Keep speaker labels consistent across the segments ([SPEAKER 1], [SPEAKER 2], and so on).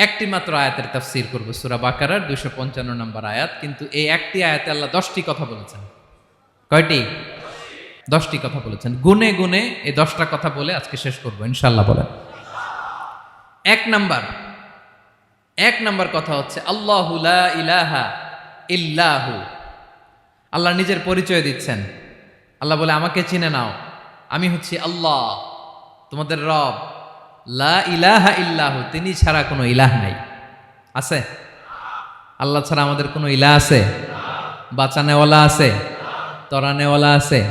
[SPEAKER 1] একটি মাত্র আয়াতের তাফসীর করব, সূরা বাকারার 255 নম্বর আয়াত। কিন্তু এই একটি আয়াতে আল্লাহ 10টি কথা বলেছেন। কয়টি? 10টি কথা বলেছেন। গুনে গুনে এই 10টা কথা বলে আজকে শেষ করব ইনশাআল্লাহ। বলেন। এক নাম্বার কথা হচ্ছে আল্লাহু লা ইলাহা ইল্লাহু। আল্লাহ নিজের পরিচয় দিচ্ছেন। আল্লাহ বলে, আমাকে চিনে নাও, আমি হচ্ছি আল্লাহ, তোমাদের রব। লা ইলাহা ইল্লাহু, তিনি ছাড়া কোনো ইলাহ নাই। আছে? আল্লাহ ছাড়া আমাদের কোনো ইলাহ আছে? বাঁচানেওয়ালা আছে? তরানেওয়ালা আছে?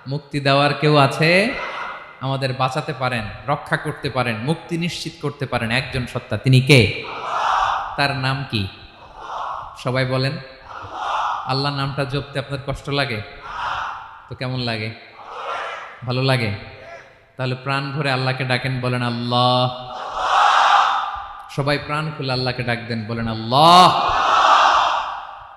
[SPEAKER 1] মুক্তি দেওয়ার কেউ আছে? আমাদের বাঁচাতে পারেন, রক্ষা করতে পারেন, মুক্তি নিশ্চিত করতে পারেন একজন সত্তা। তিনি কে? তার নাম কি? সবাই বলেন। আল্লাহ নামটা জপতে আপনার কষ্ট লাগে? তো কেমন লাগে? ভালো লাগে? তাহলে প্রাণ ভরে আল্লাহকে ডাকেন, বলেন আল্লাহ। সবাই প্রাণ খুলে আল্লাহকে ডাক দেন, বলেন আল্লাহ।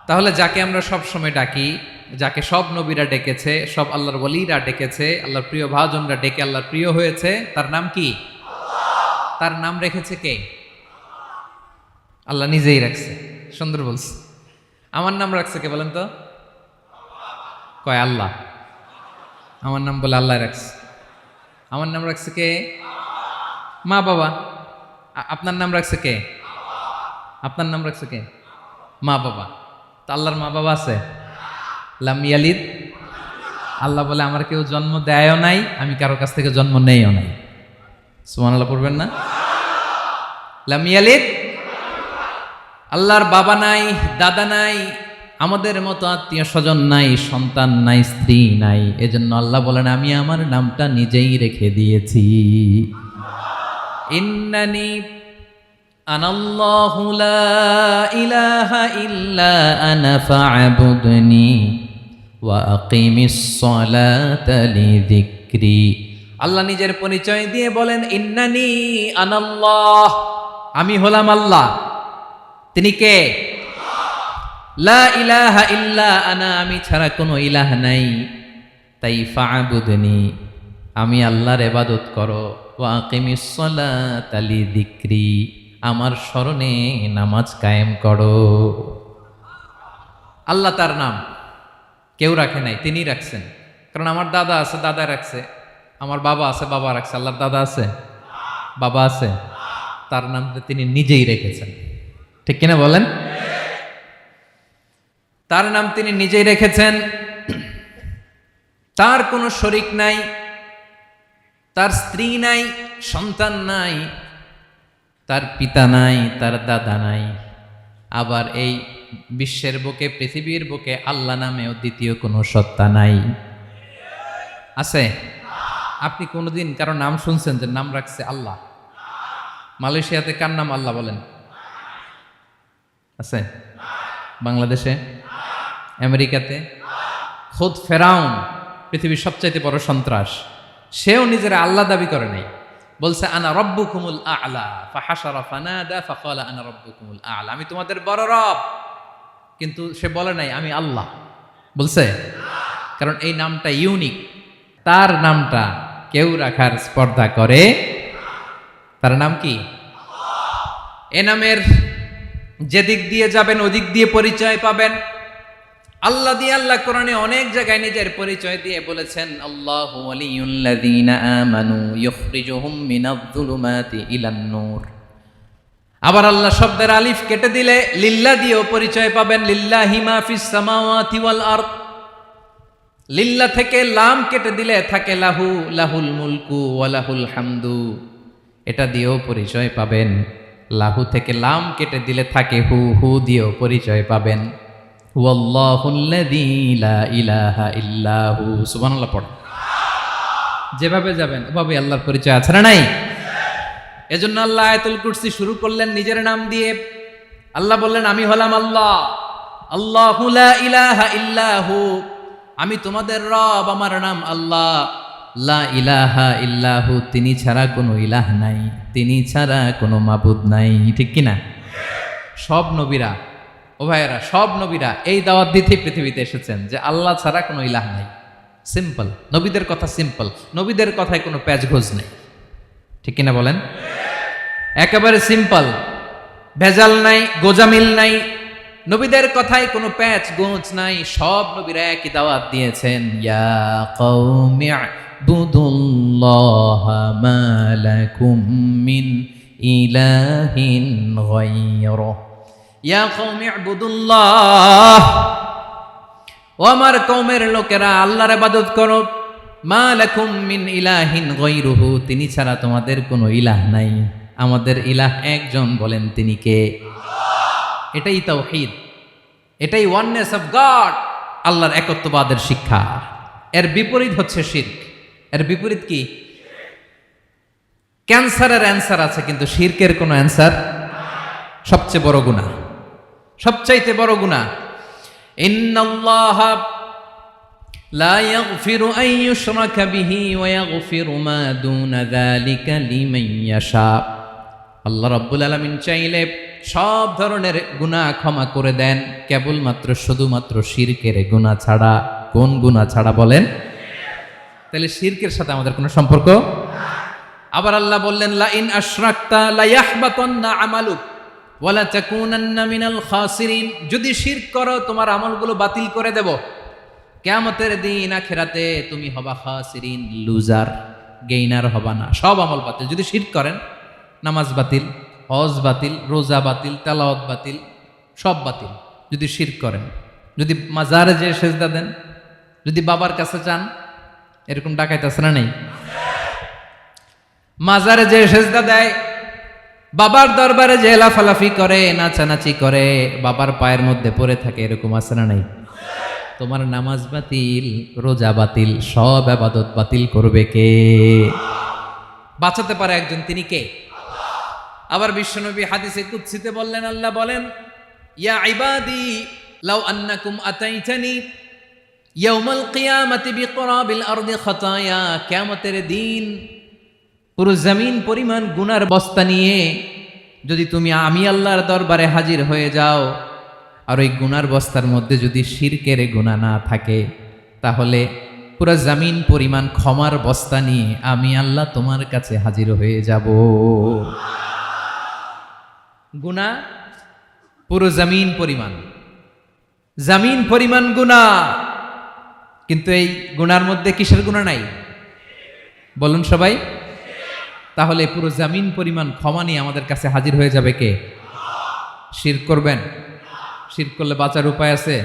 [SPEAKER 1] তাহলে যাকে আমরা সব সময় ডাকি, যাকে সব নবীরা ডেকেছে, সব আল্লাহর ওলীরা ডেকেছে, আল্লাহর প্রিয় ভাজনরা ডেকে আল্লাহর প্রিয় হয়েছে, তার নাম কি? তার নাম রেখেছে কে? আল্লাহ নিজেই রাখছে। সুন্দর বলছে। আমার নাম রাখছে কে বলেন তো? কয় আল্লাহ। আমার নাম বলে আল্লাহ রাখছে। আমার নাম রাখছে কে? মা বাবা। আপনার নাম রাখছে কে? আপনার নাম রাখছে কে? মা বাবা। তো আল্লাহর মা বাবা আছে? লাম ইয়ালিদ। আল্লাহ বলে, আমার কেউ জন্ম দেয়ও নাই, আমি কারো কাছ থেকে জন্ম নেইও নাই। সুবহানাল্লাহ পড়বেন না? লাম ইয়ালিদ। আল্লাহর বাবা নাই, দাদা নাই, আমাদের মতো আত্মীয় স্বজন নাই, সন্তান নাই, স্ত্রী নাই। এজন্য আল্লাহ বলেন, আমি আমার নামটা নিজেই রেখে দিয়েছি। ইন্নানি আনাল্লাহু লা ইলাহা ইল্লা আনা ফা'বুদনি ওয়া আকিমিস সালাতা লিযিকরি। আল্লাহ নিজের পরিচয় দিয়ে বলেন, ইন্নানি আনাল্লাহ, আমি হলাম আল্লাহ। তিনি কে? লা ইলাহা ইল্লা আনা, আমি ছাড়া কোনো ইলাহ নাই। তাই ফা'বুদনি, আমি আল্লাহর ইবাদত করো। ওয়া আকিমিস সালাতা লিযিকরি, আমার স্মরণে নামাজ কায়েম করো। আল্লাহ তার নাম কেউ রাখে নাই, তিনি রাখছেন। কারণ আমার দাদা আছে, দাদা রাখছে। আমার বাবা আছে, বাবা রাখছে। আল্লাহর দাদা আছে? বাবা আছে? তার নামটা তিনি নিজেই রেখেছেন। ঠিক কিনা বলেন? তার নাম তিনি নিজেই রেখেছেন। তার কোনো শরীক নাই, তার স্ত্রী নাই, সন্তান নাই, তার পিতা নাই, তার দাদা নাই। আবার এই বিশ্বের বুকে, পৃথিবীর বুকে আল্লাহ নামেও দ্বিতীয় কোনো সত্তা নাই। আছে? আপনি কোনোদিন কারো নাম শুনছেন যে নাম রাখছে আল্লাহ? মালয়েশিয়াতে কার নাম আল্লাহ বলেন? আছে? বাংলাদেশে? আমেরিকাতে? খুদ ফেরাউন, পৃথিবীর সবচাইতে বড় সন্ত্রাস, সেও নিজের আল্লাহ দাবি করে নাই। বলছে আনা রব্বুকুমুল আ'লা, ফাহাশারা ফানাদা ফাকালা আনা রব্বুকুমুল আ'লা, আমি তোমাদের বড় রব। কিন্তু সে বলে নাই আমি আল্লাহ। বলছে? কারণ এই নামটা ইউনিক। তার নামটা কেউ রাখার স্পর্ধা করে। তার নাম কি? এ নামের যেদিক দিয়ে যাবেন ওদিক দিয়ে পরিচয় পাবেন। আল্লাহ দিয়ে আল্লাহ কোরআনে অনেক জায়গায় নিজের পরিচয় দিয়ে বলেছেন, আল্লাহু ওয়ালিয়ুল্লাযীনা আমানু ইউখরিজুহুম মিনায-যুলুমাতি ইলান-নূর। আবার আল্লাহ শব্দের আলিফ কেটে দিলে লিল্লাহ দিয়েও পরিচয় পাবেন। লিল্লাহি মা ফিস সামাওয়াতি ওয়াল আরদ। লিল্লাহ থেকে লাম কেটে দিলে থাকে লাহু, লাহুল মুলকু ওয়া লাহুল হামদু, এটা দিয়েও পরিচয় পাবেন। লাহু থেকে লাম কেটে দিলে থাকে হু, হু দিয়েও পরিচয় পাবেন। হুয়াল্লাহুল্লাযী লা ইলাহা ইল্লাহু। সুবহানাল্লাহ পড়ে। যেভাবে যাবেন ওভাবে আল্লাহর পরিচয় আছে না নাই? এজন্য আল্লাহ আয়াতুল কুরসি শুরু করলেন নিজের নাম দিয়ে। আল্লাহ বললেন, আমি হলাম আল্লাহ। আল্লাহু লা ইলাহা ইল্লাহু, আমি তোমাদের রব, আমার নাম আল্লাহ। লা ইলাহা ইল্লাহু, তিনি ছাড়া কোনো ইলাহ নাই, তিনি ছাড়া কোনো মাবুদ নাই। ঠিক কিনা? সব নবীরা, ও ভাইয়েরা, সব নবীরা এই দাওয়াত দিতে পৃথিবীতে এসেছেন যে আল্লাহ ছাড়া কোনো ইলাহ নাই। সিম্পল। নবীদের কথা সিম্পল, নবীদের কথায় কোনো প্যাচগোজ নেই। ঠিক কিনা বলেন? একেবারে সিম্পল। ভেজাল নাই, গোজামিল নাই, নবীদের কথায় কোনো প্যাচ গোঁচ নাই, সব নবীরা একই দাওয়াত দিয়েছেন, ইয়া কওমি ইবুদুল্লাহা মা লাকুম মিন ইলাহিন গায়রুহ। ইয়া কওমি ইবুদুল্লাহ, ও আমার কওমের লোকেরা আল্লাহর ইবাদত করো, মা লাকুম মিন ইলাহিন গায়রুহু, তিনি ছাড়া তোমাদের কোনো ইলাহ নাই, আমাদের ইলাহ একজন, বলেন তিনি কে? এটাই তাওহীদ, এটাই ওয়াননেস অফ গড, আল্লাহর একত্ববাদের শিক্ষা। এর বিপরীত হচ্ছে শিরক। এর বিপরীত কি? ক্যান্সারের অ্যান্সার আছে কিন্তু শিরকের কোনো অ্যান্সার। সবচেয়ে বড় গুনাহ, সবচাইতে বড় গুনাহ। ইন্নাল্লাহা লা ইয়াগফিরু আন ইউশরাকা বিহি ওয়া ইয়াগফিরু মা দুনা যালিকা লিমান ইয়াশা। আল্লাহ রাব্বুল আলামিন চাইলে সব ধরনের গুনাহ ক্ষমা করে দেন, কেবলমাত্র শুধুমাত্র শিরকের গুনাহ ছাড়া। কোন গুনাহ ছাড়া বলেন? তাহলে শিরকের সাথে আমাদের কোনো সম্পর্ক। আবার আল্লাহ বললেন, লা ইন আশরাকতা লা ইয়াহবাতান্না আমালুক ওয়া লা তাকুনান্না মিনাল খাসিরিন, যদি শিরক করো তোমার আমলগুলো বাতিল করে দেব, কিয়ামতের দিন আখিরাতে তুমি হবা খাসিরিন, লুজার, গেইনার হবা না, সব আমল বাতিল। যদি শিরক করেন, নামাজ বাতিল, হজ বাতিল, রোজা বাতিল, তেলাওয়াত বাতিল, সব বাতিল যদি শিরক করেন। যদি মাজারে যে সেজদা দেন, যদি বাবার কাছে চান, এরকম ডাকাইতে আছে না নেই? মাজারে যে সেজদা দেয়, বাবার দরবারে যে লাফালাফি করে, নাচানাচি করে, বাবার পায়ের মধ্যে পড়ে থাকে, এরকম আছে না নাই? তোমার নামাজ বাতিল, রোজা বাতিল, সব ইবাদত বাতিল করবে কে? বাঁচাতে পারে একজন, তিনি কে? আবার বিশ্বনবী হাদিসে কুদসিতে বললেন, আল্লাহ বলেন, ইয়া ইবাদি লাউ আন্নাকুম আতাইতানি ইয়াউমাল কিয়ামাতি বিকরাবিল আরদি খাতায়া, কিয়ামতের দিন পুরো জমিন পরিমাণ গুনার বস্তা নিয়ে যদি তুমি আমি আল্লাহর দরবারে হাজির হয়ে যাও, আর ওই গুনার বস্তার মধ্যে যদি শিরকের গুনাহ না থাকে, তাহলে পুরো জমিন পরিমাণ ক্ষমার বস্তা নিয়ে আমি আল্লাহ তোমার কাছে হাজির হয়ে যাব। গুনাহ পুরো জমিন পরিমাণ, জমিন পরিমাণ গুনাহ, কিন্তু এই গুনার মধ্যে কিসের গুনাহ নাই? বলুন সবাই। তাহলে পুরো জমিন পরিমাণ ক্ষমা নিয়ে আমাদের কাছে হাজির হয়ে যাবে কে? শিরক করবেন? শিরক করলে বাঁচার উপায় আছে?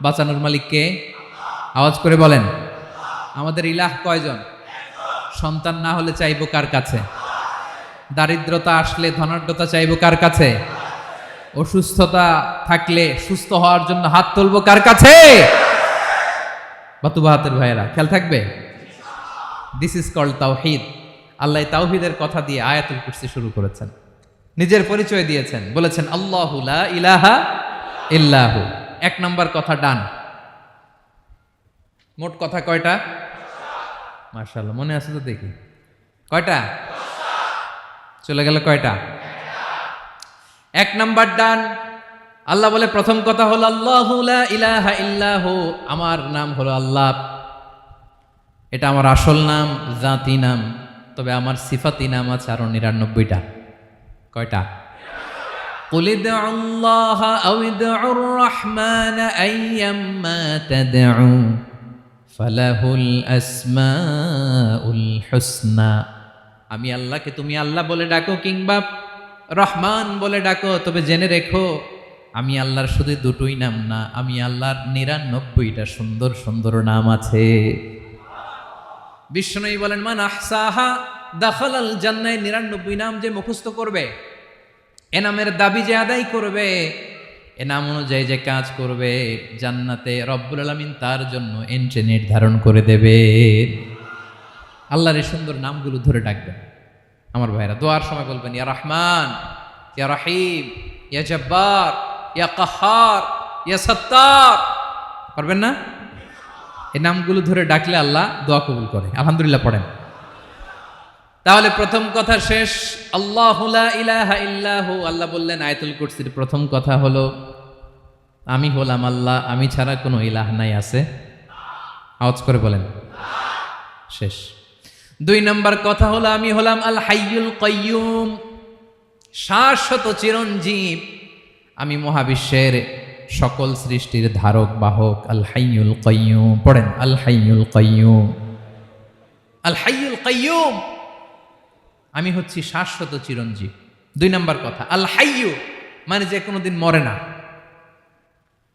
[SPEAKER 1] বাঁচানোর মালিক কে? আওয়াজ করে বলেন। আমাদের ইলাহ কয়জন? সন্তান না হলে চাইবো কার কাছে? দারিদ্রতা আসলে ধনাঢ্যতা চাইবো কার কাছে? অসুস্থতা থাকলে সুস্থ হওয়ার জন্য হাত তুলবো কার কাছে? বাতুবা হাতের ভাইয়েরা, খেয়াল থাকবে। দিস ইজ কল্ড তাওহীদ। আল্লাহ তাওহীদের কথা দিয়ে আয়াতুল কুরসি শুরু করেছেন, নিজের পরিচয় দিয়েছেন, বলেছেন আল্লাহু লা ইলাহা ইল্লাহু। এক নম্বর কথা ডান। মোট কথা কয়টা? মাশাআল্লাহ, মনে আছে তো দেখি। কয়টা? চলে গেল কয়টা? এক নাম্বার ডান। আল্লাহ বলে প্রথম কথা হলো আল্লাহু লা ইলাহা ইল্লাহু, আমার নাম হলো আল্লাহ। এটা আমার আসল নাম, জাতি নাম, তবে আমার সিফাতি নাম আছে আরো ৯৯টা। কয়টা? কুল ইদউল্লাহা আও ইদউর রাহমান আইয়াম্মা তাদউ ফালাহুল আসমাউল হুসনা। আমি আল্লাহকে তুমি আল্লাহ বলে ডাকো কিংবা রহমান বলে ডাকো, তবে জেনে রেখো আমি আল্লাহর শুধু দুটোই নাম না, আমি আল্লাহর ৯৯টা সুন্দর সুন্দর নাম আছে। বিষ্ণুই বলেন, মান আহসাহা দাখালাল জান্নাহ। ৯৯ নাম যে মুখস্থ করবে, এ নামের দাবি যে আদায় করবে, এ নাম অনুযায়ী যে কাজ করবে, জান্নাতে রব্বুল আলামিন তার জন্য এন্ট্রি নির্ধারণ করে দেবে। আল্লাহর এই সুন্দর নামগুলো ধরে ডাকবেন। আমার ভাইরা দোয়ার সময় বলবেন, ইয়া রহমান, ইয়া রহিম, ইয়া জব্বার, ইয়া কাহ্হার, ইয়া সত্তার। পারবেন না? এই নামগুলো ধরে ডাকলে আল্লাহ দোয়া কবুল করে। আলহামদুলিল্লাহ পড়েন। তাহলে প্রথম কথা শেষ। আল্লাহু লা ইলাহা ইল্লাহু। আল্লাহ বললেন আয়াতুল কুরসির প্রথম কথা হলো আমি হলাম আল্লাহ, আমি ছাড়া কোনো ইলাহ নাই। আছে? আওয়াজ করে বলেন। শেষ। ২ নম্বর কথা হলো আমি হলাম আল হাইয়ুল কাইয়ুম, শাশ্বত চিরঞ্জীব, আমি মহাবিশ্বের সকল সৃষ্টির ধারক বাহক। আল হাইয়ুল কাইয়ুম, পড়েন আল হাইয়ুল কাইয়ুম, আল হাইয়ুল কাইয়ুম, আমি হচ্ছি শাশ্বত চিরঞ্জীব। 2 নম্বর কথা, আল হাইয়ু মানে যে কোনোদিন মরে না।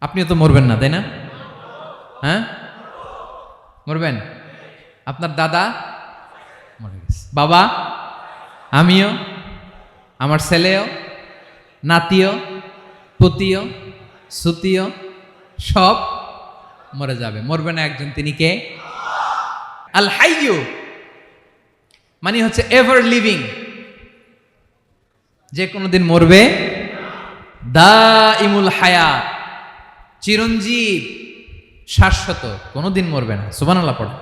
[SPEAKER 1] আপনিও তো মরবেন না, তাই না? হ্যাঁ, মরবেন। আপনার দাদা মরে গেছে, বাবা, আমিও, আমার ছেলেও, নাতিও, পুতিও, সুতিও সব মরে যাবে। মরবে না একজন, তিনি কে? আল হাইয়ু মানে হচ্ছে এভার লিভিং, যে কোনোদিন মরবে। দাইমুল হায়াত, চিরঞ্জীব, শাশ্বত, কোনোদিন মরবে না। সুবহানাল্লাহ পড়ে।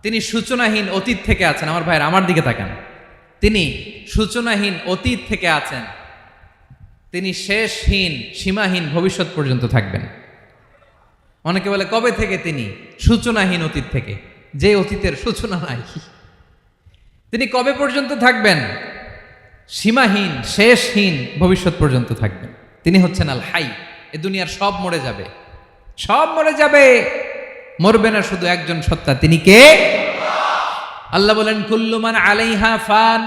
[SPEAKER 1] তিনি সূচনাহীন অতীত থেকে আছেন। আমার ভাইয়ের আমার দিকে তাকান, তিনি সূচনাহীন অতীত থেকে আছেন, তিনি শেষহীন সীমাহীন ভবিষ্যৎ পর্যন্ত থাকবেন। অনেকে বলে কবে থেকে? তিনি সূচনাহীন অতীত থেকে, যে অতীতের সূচনা নাই। তিনি কবে পর্যন্ত থাকবেন? সীমাহীন শেষহীন ভবিষ্যৎ পর্যন্ত থাকবেন। তিনি হচ্ছেন আল হাই। এ দুনিয়ার সব মরে যাবে, সব মরে যাবে, মরবে না শুধু একজন সত্তা, তিনি কে? আল্লাহ বলেন কুল্লু মান আলাইহা ফান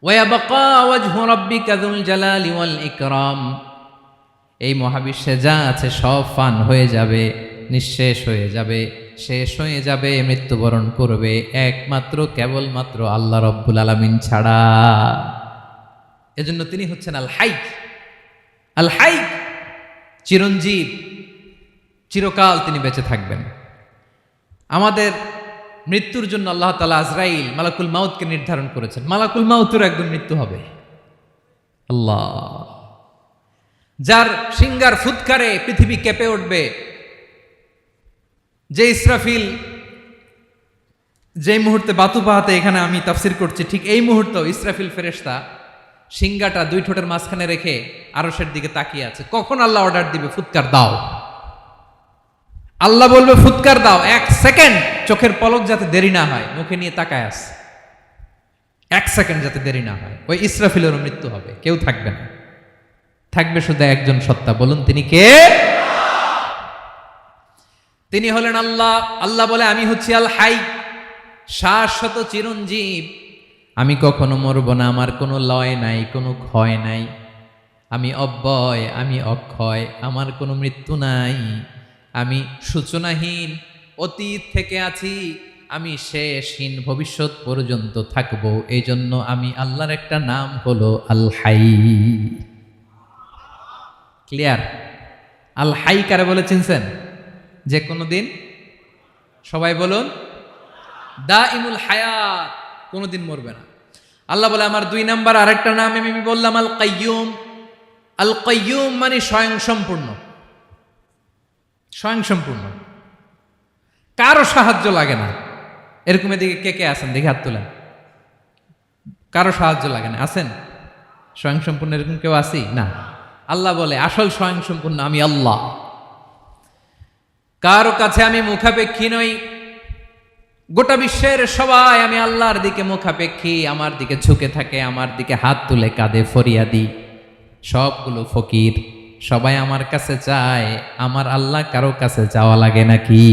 [SPEAKER 1] ওয়া ইয়াবকা ওয়াজহু রাব্বিকা যুল জালালি ওয়াল ইকরাম। এই মহাবিশ্বে যা আছে সব ফান হয়ে যাবে, নিঃশেষ হয়ে যাবে, শেষ হয়ে যাবে, মৃত্যুবরণ করবে, একমাত্র কেবলমাত্র আল্লাহ রব্বুল আলামিন ছাড়া। এজন্য তিনি হচ্ছেন আল হাই। আল হাই চিরঞ্জীব, চিরকাল তিনি বেঁচে থাকবেন। আমাদের মৃত্যুর জন্য আল্লাহ তাআলা আজরাইল মালাকুল মাউতকে নির্ধারণ করেছেন। মালাকুল মাউতের একদম মৃত্যু হবে। আল্লাহ, যার সিঙ্গার ফুৎকারে পৃথিবী কেঁপে উঠবে, যে ইসরাফিল যে মুহূর্তে বাতু পাহাতে এখানে আমি তাফসির করছি, ঠিক এই মুহূর্তে ইসরাফিল ফেরেশতা সিঙ্গাটা 2 ঠোঁটের মাঝখানে রেখে আরশের দিকে তাকিয়ে আছে। কখন আল্লাহ অর্ডার দিবে ফুৎকার দাও, আল্লাহ বলবে ফুৎকার দাও, 1 সেকেন্ড চোখের পলক যাতে দেরি না হয়, মুখে নিয়ে তাকায় আছে, 1 সেকেন্ড যাতে দেরি না হয়, ওই ইসরাফিলেরও মৃত্যু হবে, কেউ থাকবে না, থাকবে শুধু একজন সত্তা। বলুন তিনি কে? তিনি হলেন আল্লাহ। আল্লাহ বলে আমি হচ্ছি আল হাই, শাশ্বত চিরঞ্জীব, আমি কখনো মরব না, আমার কোনো লয় নাই, কোনো ক্ষয় নাই, আমি অব্যয়, আমি অক্ষয়, আমার কোনো মৃত্যু নাই, আমি সূচনাহীন অতীত থেকে আছি, আমি শেষহীন ভবিষ্যৎ পর্যন্ত থাকব। এই জন্য আমি আল্লাহর একটা নাম হলো আল হাই। ক্লিয়ার? আল হাই কারে বলে চিনছেন? যে কোনো দিন, সবাই বলুন, দাইমুল হায়াত, কোনোদিন মরবে না। আল্লাহ বলে আমার 2 নাম্বার আরেকটা নাম আমি বললাম আল কাইয়ুম। আল কাইয়ুম মানে স্বয়ং সম্পূর্ণ, স্বয়ং সম্পূর্ণ, কারো সাহায্য লাগে না। এরকম এদিকে কে কে আছেন দেখে হাত তোলেন। কারো সাহায্য লাগে না, আছেন? স্বয়ং সম্পূর্ণ এরকম কেউ আছি না? আল্লাহ বলে আসল স্বয়ং সম্পূর্ণ আমি আল্লাহ। কারো কাছে আমি মুখাপেক্ষী নই, গোটা বিশ্বের সবাই আমি আল্লাহর দিকে মুখাপেক্ষী, আমার দিকে ঝুঁকে থাকে, আমার দিকে হাত তুলে কাঁদে ফরিয়াদি, সবগুলো ফকির, সবাই আমার কাছে চায়। আমার আল্লাহ কারো কাছে চাওয়া লাগে নাকি?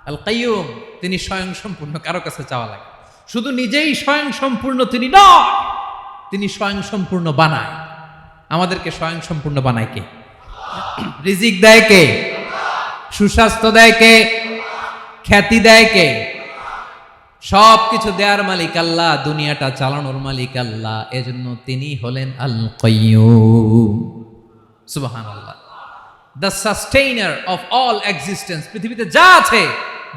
[SPEAKER 1] আল কাইয়ুম, তিনি স্বয়ং সম্পূর্ণ, কারো কাছে চাওয়া লাগে। শুধু নিজেই স্বয়ং সম্পূর্ণ তিনি নয়, তিনি স্বয়ং সম্পূর্ণ বানায়। আমাদেরকে স্বয়ং সম্পূর্ণ বানায় কে? রিজিক দেয় কে? সুস্বাস্থ্য দেয় কে? খ্যাতি দেয় কে? সব কিছু দেওয়ার মালিক আল্লাহ, দুনিয়াটা চালানোর মালিক আল্লাহ। এজন্য তিনি হলেন আল কাইয়ুম। সুবহানাল্লাহ। The sustainer of all existence. পৃথিবীতে যা আছে,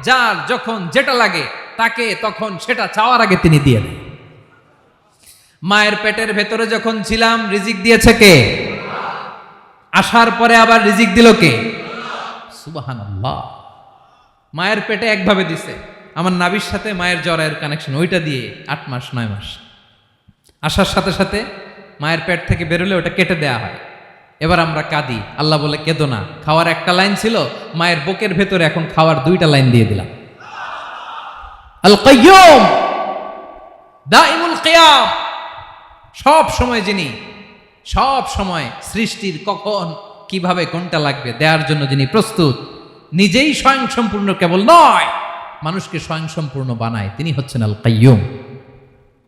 [SPEAKER 1] যার যখন যেটা লাগে তাকে তখন সেটা চাওয়ার আগে তিনি দিয়ে দেন। মায়ের পেটের ভেতরে যখন ছিলাম রিজিক দিয়েছে কে? আসার পরে আবার রিজিক দিল কে? সুবহানাল্লাহ। মায়ের পেটে একভাবে দিছে, আমার নাভির সাথে মায়ের জরায়ের কানেকশন, ওইটা দিয়ে 8 মাস 9 মাস। আসার সাথে সাথে মায়ের পেট থেকে বেরোলে ওটা কেটে দেয়া হয়। এবার আমরা কাঁদি, আল্লাহ বলে কেঁদো না, খাওয়ার একটা লাইন ছিল, মায়ের বুকের ভেতরে এখন খাওয়ার 2টা লাইন দিয়ে দিলাম। আল কাইয়ুম, দাইমুল কিয়াম, সব সময় যিনি, সব সময় সৃষ্টির কখন কিভাবে কোনটা লাগবে দেওয়ার জন্য যিনি প্রস্তুত, নিজেই স্বয়ংসম্পূর্ণ কেবল নয়, মানুষকে স্বয়ংসম্পূর্ণ বানায়, তিনি হচ্ছেন আল কাইয়ুম।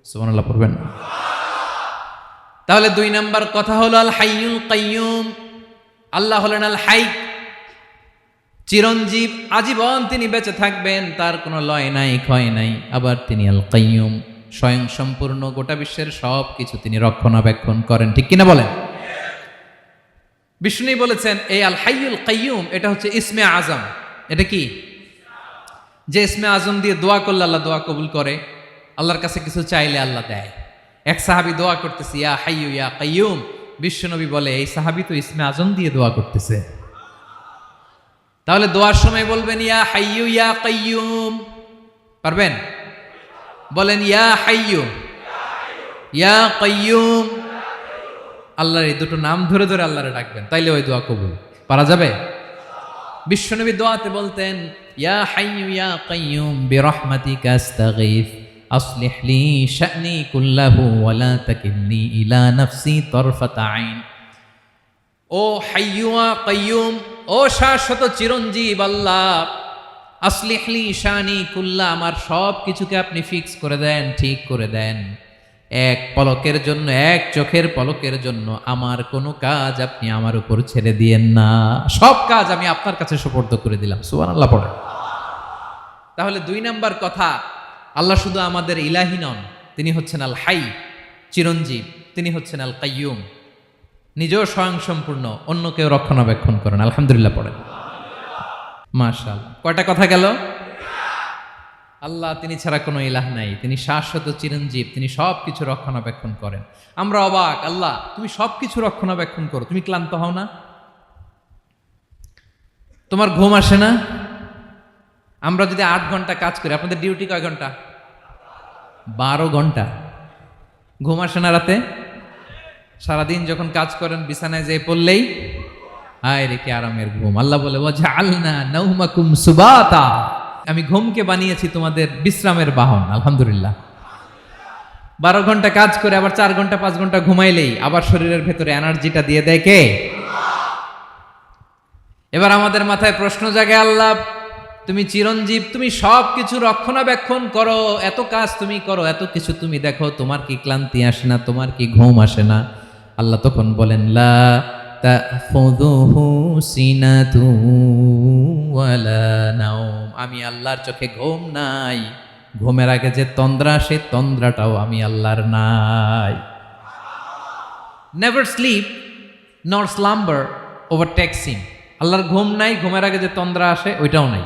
[SPEAKER 1] সুবহানাল্লাহ পড়বেন। তাহলে 2 নাম্বার কথা হলো আল হাইয়ুল কাইয়ুম। আল্লাহ হলেন আল হাই, চিরঞ্জীব, আজীবন তিনি বেঁচে থাকবেন, তার কোনো লয় নাই, ক্ষয় নাই। আবার তিনি আল কাইয়ুম, স্বয়ং সম্পূর্ণ, গোটা বিশ্বের সব কিছু তিনি রক্ষণাবেক্ষণ করেন, ঠিক কিনা বলেন? বিষ্ণু বলেছেন এই আল হাইয়ুল কাইয়ুম এটা হচ্ছে ইসমে আজম। এটা কি? যে ইসমে আজম দিয়ে দোয়া করলে আল্লাহ দোয়া কবুল করে, আল্লাহর কাছে কিছু চাইলে আল্লাহ দেয়। এক সাহাবী দোয়া করতেছে ইয়া হাইয়ু ইয়া কাইয়ুম, বিশ্বনবী বলে এই সাহাবী তো ইসমে আজম দিয়ে দোয়া করতেছে। তাহলে দোয়ার সময় বলবেন ইয়া হাইয়ু ইয়া কাইয়ুম, পারবেন? বলেন ইয়া হাইয়ু ইয়া কাইয়ুম। আল্লাহর এই দুটো নাম ধরে ধরে আল্লাহরে ডাকবেন, তাইলে ওই দোয়া কবুল। পারা যাবে? বিশ্বনবী দোয়াতে বলতেন ইয়া হাইয়ু ইয়া কাইয়ুম বিরহমাতিকা আস্তাগীথ আসলিহ লি শা'নি কুল্লাহু ওয়া লা তাকিলনি ইলা নাফসি তারফাতা আইন। ও হাইয়ু ওয়া কাইয়ুম, ও শাশ্বত চিরঞ্জীব আল্লাহ, আসলিহ লি শা'নি কুল্লা, আমার সব কিছুকে আপনি ফিক্স করে দেন, ঠিক করে দেন। এক পলকের জন্য, এক চোখের পলকের জন্য আমার কোনো কাজ আপনি আমার উপর ছেড়ে দিয়েন না, সব কাজ আমি আপনার কাছে সুপর্দ করে দিলাম। সুবহানাল্লাহ পড়ে। তাহলে 2 নাম্বার কথা, আল্লাহ শুধু আমাদের ইলাহি নন, তিনি হচ্ছেন আল হাই, চিরঞ্জীব, তিনি হচ্ছেন আল কাইয়ুম, নিজেও স্বয়ংসম্পূর্ণ, অন্যকেও রক্ষণাবেক্ষণ করেন। আলহামদুলিল্লাহ পড়েন। মাশাআল্লাহ। কয়টা কথা গেল? আল্লাহ তিনি ছাড়া কোনো ইলাহ নাই, তিনি শাশ্বত চিরঞ্জীব, তিনি সব কিছু রক্ষণাবেক্ষণ করেন। আমরা অবাক, আল্লাহ তুমি সব কিছু রক্ষণাবেক্ষণ করো, তুমি ক্লান্ত হও না? তোমার ঘুম আসে না? আমরা যদি 8 ঘন্টা কাজ করি, আপনাদের ডিউটি কয় ঘন্টা? 12 ঘন্টা। ঘুম আসে না রাতে? সারাদিন যখন কাজ করেন বিছানায় যেয়ে পড়লেই হায় রে কি আরামের ঘুম। আল্লাহ বলে ওয়াজআলনা নাওমাকুম সুবাতা, আমি ঘুমকে বানিয়েছি তোমাদের বিশ্রামের বাহন। আলহামদুলিল্লাহ। 12 ঘন্টা কাজ করে আবার 4 ঘন্টা 5 ঘন্টা ঘুমাইলেই আবার শরীরের ভেতরে এনার্জিটা দিয়ে দেয় কে? এবার আমাদের মাথায় প্রশ্ন জাগে, আল্লাহ তুমি চিরঞ্জীব, তুমি সব কিছু রক্ষণাবেক্ষণ করো, এত কাজ তুমি করো, এত কিছু তুমি দেখো, তোমার কি ক্লান্তি আসে না? তোমার কি ঘুম আসে না? আল্লাহ তখন বলেন লা তাখুযুহু সিনাতু ওয়ালা নাওম, আমি আল্লাহর চোখে ঘুম নাই, ঘুমের আগে যে তন্দ্রা, সে তন্দ্রাটাও আমি আল্লাহর নাই। নেভার স্লিপ নর স্লাম্বার ওভারটেকস হিম। আল্লাহর ঘুম নাই, ঘুমের আগে যে তন্দ্রা আসে ওইটাও নাই।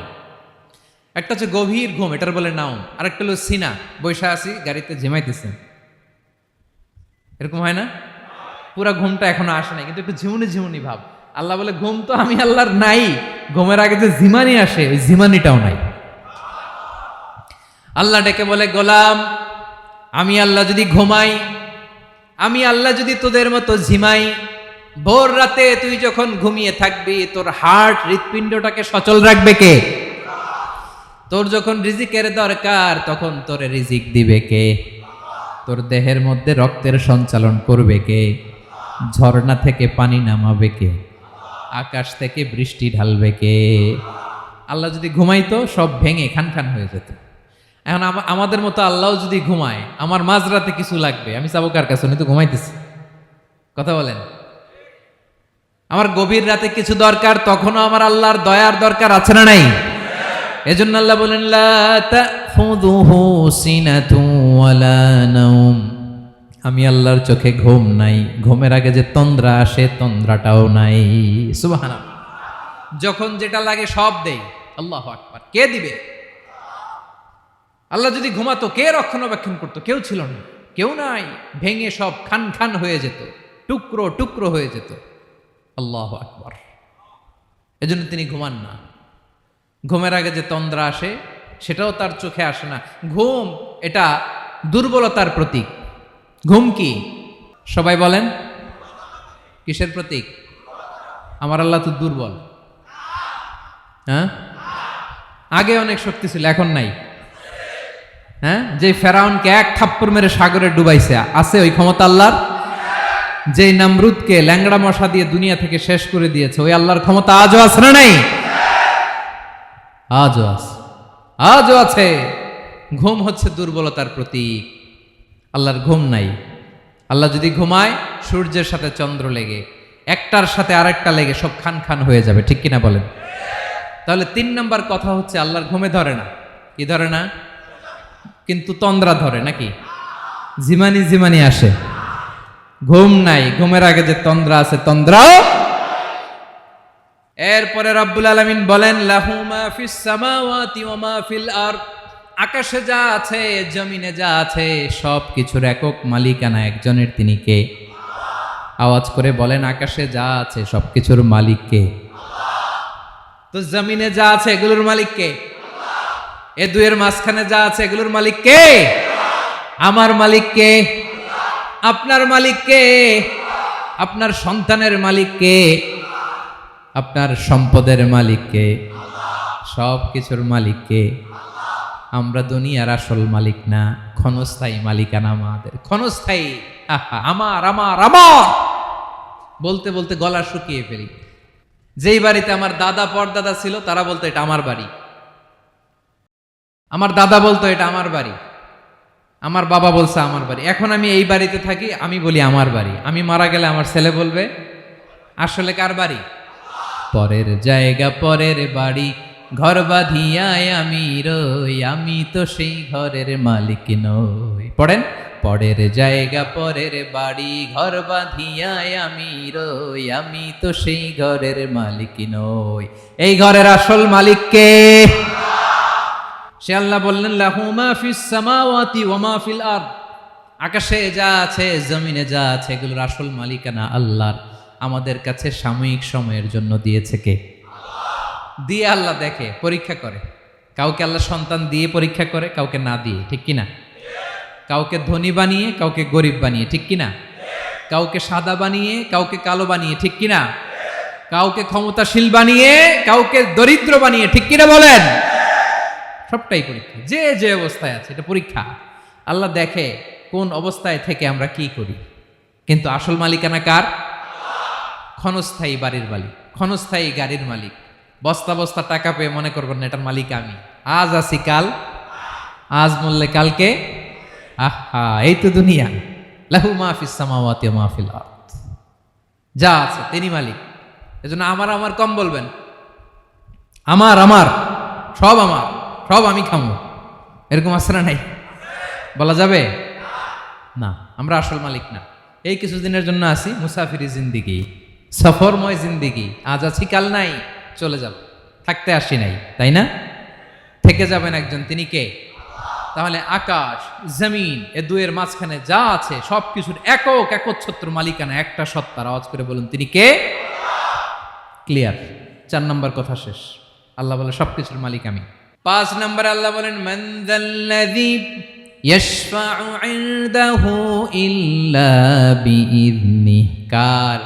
[SPEAKER 1] একটা হচ্ছে গভীর ঘুম, এটার বলে নাওম, আরেকটা হলো সিনা, বৈশা আছি গাড়িতে ঝিমাইতেছেন, এরকম হয় না? পুরা ঘুমটা এখনো আসে নাই, কিন্তু একটু ঝিমুনি ঝিমুনি ভাব। আল্লাহ বলে ঘুম তো আমি আল্লাহর নাই, ঘুমের আগে যে ঝিমানি আসে ওই ঝিমানিটাও নাই। আল্লাহ ডেকে বলে গোলাম, আমি আল্লাহ যদি ঘুমাই, আমি আল্লাহ যদি তোদের মতো ঝিমাই, ভোর রাতে তুই যখন ঘুমিয়ে থাকবি তোর হার্ট, হৃৎপিণ্ডটাকে সচল রাখবে কে? তোর যখন রিজিকের দরকার তখন তোর রিজিক দিবে কে? তোর দেহের মধ্যে রক্তের সঞ্চালন করবে কে? ঝর্ণা থেকে পানি নামাবে কে? আকাশ থেকে বৃষ্টি ঢালবে কে? আল্লাহ যদি ঘুমাইতো সব ভেঙে খান খান হয়ে যেত। এখন আমাদের মতো আল্লাহ যদি ঘুমায়, আমার মাঝরাতে কিছু লাগবে, আমি যাবো কার কাছে? উনি তো ঘুমাইতেছে। কথা বলেন। আমার গভীর রাতে কিছু দরকার, তখনও আমার আল্লাহর দয়ার দরকার আছে না নাই? এজন্য আল্লাহ বলেন লা তাখুযুহু সিনাতু ওয়ালা নাওম, আমি আল্লাহর চোখে ঘুম নাই, ঘুমের আগে যে তন্দ্রা আসে তন্দ্রাটাও নাই। সুবহানাল্লাহ। যখন যেটা লাগে সব দেই। আল্লাহু আকবার। কে দিবে? আল্লাহ যদি ঘুমাতো কে রক্ষণাবেক্ষণ করতো? কেউ ছিল না, কেউ নাই, ভেঙে সব খান খান হয়ে যেত, টুকরো টুকরো হয়ে যেত। আল্লাহু আকবার। এজন্য তিনি ঘুমান না। ঘুমের আগে যে তন্দ্রা আসে সেটাও তার চোখে আসে না। ঘুম এটা দুর্বলতার প্রতীক। ঘুম কি? সবাই বলেন কিসের প্রতীক? আমার আল্লাহ তো দুর্বল। হ্যাঁ, আগে অনেক শক্তি ছিল, এখন নাই। হ্যাঁ, যে ফেরাউনকে এক থাপ্পড় মেরে সাগরে ডুবাইছে, আছে ওই ক্ষমতা আল্লাহর? যেই নামরুদকে ল্যাংড়া মশা দিয়ে দুনিয়া থেকে শেষ করে দিয়েছে, ওই আল্লাহর ক্ষমতা আজও আছে না নাই? আজও আছে, আজও আছে। ঘুম হচ্ছে দুর্বলতার প্রতীক। আল্লাহর ঘুম নাই। আল্লাহ যদি ঘুমায়, সূর্যের সাথে চন্দ্র লেগে, একটার সাথে আরেকটা লেগে সব খান খান হয়ে যাবে, ঠিক কিনা বলেন? তাহলে 3 নম্বর কথা হচ্ছে আল্লাহর ঘুমে ধরে না। কি ধরে না? কিন্তু তন্দ্রা ধরে নাকি? জিমানি জিমানি আসে। ঘুম নাই, ঘুমের আগে যে তন্দ্রা আছে, তন্দ্রাও। এরপরে রব্বুল আলামিন বলেন, লাহু মা ফিস সামাওয়াতি ওয়া মা ফিল আরদ, আকাশে যা আছে, জমিনে যা আছে, সব কিছুর একক মালিকানা একজনের। তিনি কে? আওয়াজ করে বলেন, আকাশে যা আছে সব কিছুর মালিক কে? তো জমিনে যা আছে এগুলোর মালিক কে? এ দুয়ের মাঝখানে যা আছে এগুলোর মালিক কে? আমার মালিক কে? আপনার মালিক কে? আপনার সন্তানের মালিক কে? আপনার সম্পদের মালিক কে? সব কিছুর মালিক কে? আমরা দুনিয়ার আসল মালিক না, ক্ষণস্থায়ী মালিকানা আমাদের, ক্ষণস্থায়ী। আমার আমার আমার বলতে বলতে গলা শুকিয়ে ফেলি। যেই বাড়িতে আমার দাদা পরদাদা ছিল, তারা বলতো এটা আমার বাড়ি। আমার দাদা বলতো এটা আমার বাড়ি, আমার বাবা বলছে আমার বাড়ি। এখন আমি এই বাড়িতে থাকি, আমি বলি আমার বাড়ি। আমি মারা গেলে আমার ছেলে বলবে আসলে কার বাড়ি? পরের জায়গা পরের বাড়ি, ঘর বাঁধিয়ায় আমি রই, আমি তো সেই ঘরের মালিক নই। পড়েন, পরের জায়গা পরের বাড়ি, ঘর বাঁধিয়ায় আমি রই, আমি তো সেই ঘরের মালিক নই। এই ঘরের আসল মালিক কে? সে আল্লাহ বললেন, লাহু মা ফিস সামাওয়াতি ওয়া মা ফিল আরদ, আকাশে যা আছে, জমিনে যা আছে, এগুলোর আসল মালিকানা আল্লাহর। আমাদের কাছে সাময়িক সময়ের জন্য দিয়েছে কে? দিয়ে আল্লাহ দেখে, পরীক্ষা করে। কাউকে আল্লাহ সন্তান দিয়ে পরীক্ষা করে, কাউকে না দিয়ে, ঠিক কিনা? কাউকে ধনী বানিয়ে, কাউকে গরিব বানিয়ে, ঠিক কিনা? কাউকে সাদা বানিয়ে, কাউকে কালো বানিয়ে, ঠিক কিনা? কাউকে ক্ষমতাশীল বানিয়ে, কাউকে দরিদ্র বানিয়ে, ঠিক কিনা বলেন? সবটাই পরীক্ষা। যে যে অবস্থায় আছে এটা পরীক্ষা। আল্লাহ দেখে কোন অবস্থায় থেকে আমরা কি করি। কিন্তু আসল মালিকানা কার? ক্ষণস্থায়ী বাড়ির মালিক, ক্ষণস্থায়ী গাড়ির মালিক। বস্তা বস্তা টাকা পেয়ে মনে করবেন না এটার মালিক আমি। আজ আছি কাল, আজ মরলে কালকে। আহা, এই তো দুনিয়া। লাহু মা ফিস সামাওয়াতি ওয়া মা ফিল আরদ, যা আছে তিনি মালিক। এজন্য আমার আমার কম বলবেন। আমার আমার সব আমার, সব আমি খামো, এরকম আসরা নাই, বলা যাবে না। আমরা আসল মালিক না। এই কিছুদিনের জন্য আসি, মুসাফিরি জিন্দিগি, সফরময় জিন্দিগি। আজ আছি কাল নাই, চলে যাব। থাকতে আসি নাই, তাই না? থেকে যাবেন একজন, তিনি কে? তাহলে আকাশ জমিন এ দুয়ের মাঝখানে যা আছে সব কিছুর একক একচ্ছত্র মালিকানা একটা সত্তার। আওয়াজ করে বলুন তিনি কে? ক্লিয়ার। 4 নম্বর কথা শেষ। আল্লাহ বলে সবকিছুর মালিক আমি। 5 নম্বর আল্লাহ বলেন, মান যাল্লাযী ইয়াশফাউ ইনদাহু ইল্লা বিইযনিহি, কার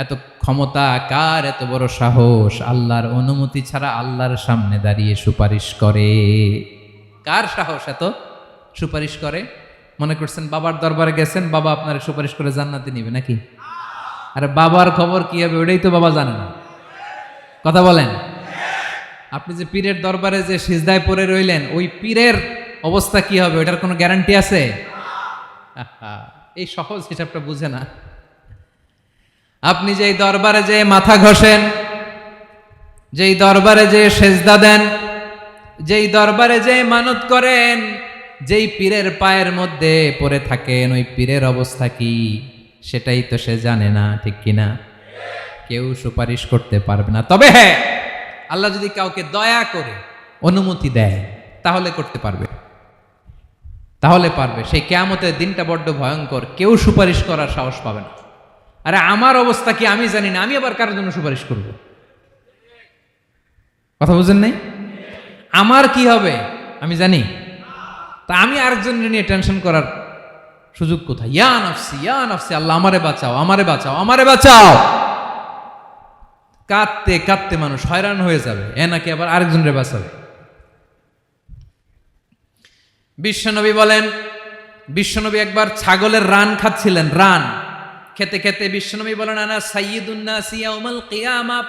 [SPEAKER 1] এত ক্ষমতা, কার এত বড় সাহস, আল্লাহর অনুমতি ছাড়া আল্লাহর সামনে দাঁড়িয়ে সুপারিশ করে? কার সাহস এত সুপারিশ করে? মনে করছেন বাবার দরবারে গেছেন, বাবা আপনার সুপারিশ করে জান্নাতে নিবে নাকি? আরে বাবার খবর কি হবে ওটাই তো বাবা জানে না। কথা বলেন। আপনি যে পীরের দরবারে যে সিজদায় পড়ে রইলেন, ওই পীরের অবস্থা কি হবে ওটার কোনো গ্যারান্টি আছে? এই সহজ হিসাবটা বুঝে না। আপনি যেই দরবারে যে মাথা ঘষেন, যেই দরবারে যে সেজদা দেন, যেই দরবারে যে মানত করেন, যেই পীরের পায়ের মধ্যে পড়ে থাকেন, ওই পীরের অবস্থা কি সেটাই তো সে জানে না, ঠিক কিনা? কেউ সুপারিশ করতে পারবে না। তবে হ্যাঁ, আল্লাহ যদি কাউকে দয়া করে অনুমতি দেয় তাহলে করতে পারবে, তাহলে পারবে। সেই কিয়ামতের দিনটা বড্ড ভয়ঙ্কর, কেউ সুপারিশ করার সাহস পাবে না। আরে আমার অবস্থা কি আমি জানি না, আমি আবার কারোর জন্য সুপারিশ করব? কথা বুঝেন নাই? আমার কি হবে আমি জানি, তা আমি আরেকজনের নিয়ে টেনশন করার সুযোগ কোথায়? ইয়া নাফসি, ইয়া নাফসি, আল্লাহ আমারে বাঁচাও, আমারে বাঁচাও, আমারে বাঁচাও। কাঁদতে কাঁদতে মানুষ হয়রান হয়ে যাবে, এ নাকি আবার আরেকজনের বাঁচাবে। বিশ্বনবী বলেন, বিশ্বনবী একবার ছাগলের রান খাচ্ছিলেন, রান খেতে খেতে বিশ্বনবী বলেন, আনা সাইয়্যিদুন নাস ইয়াউমাল কিয়ামা,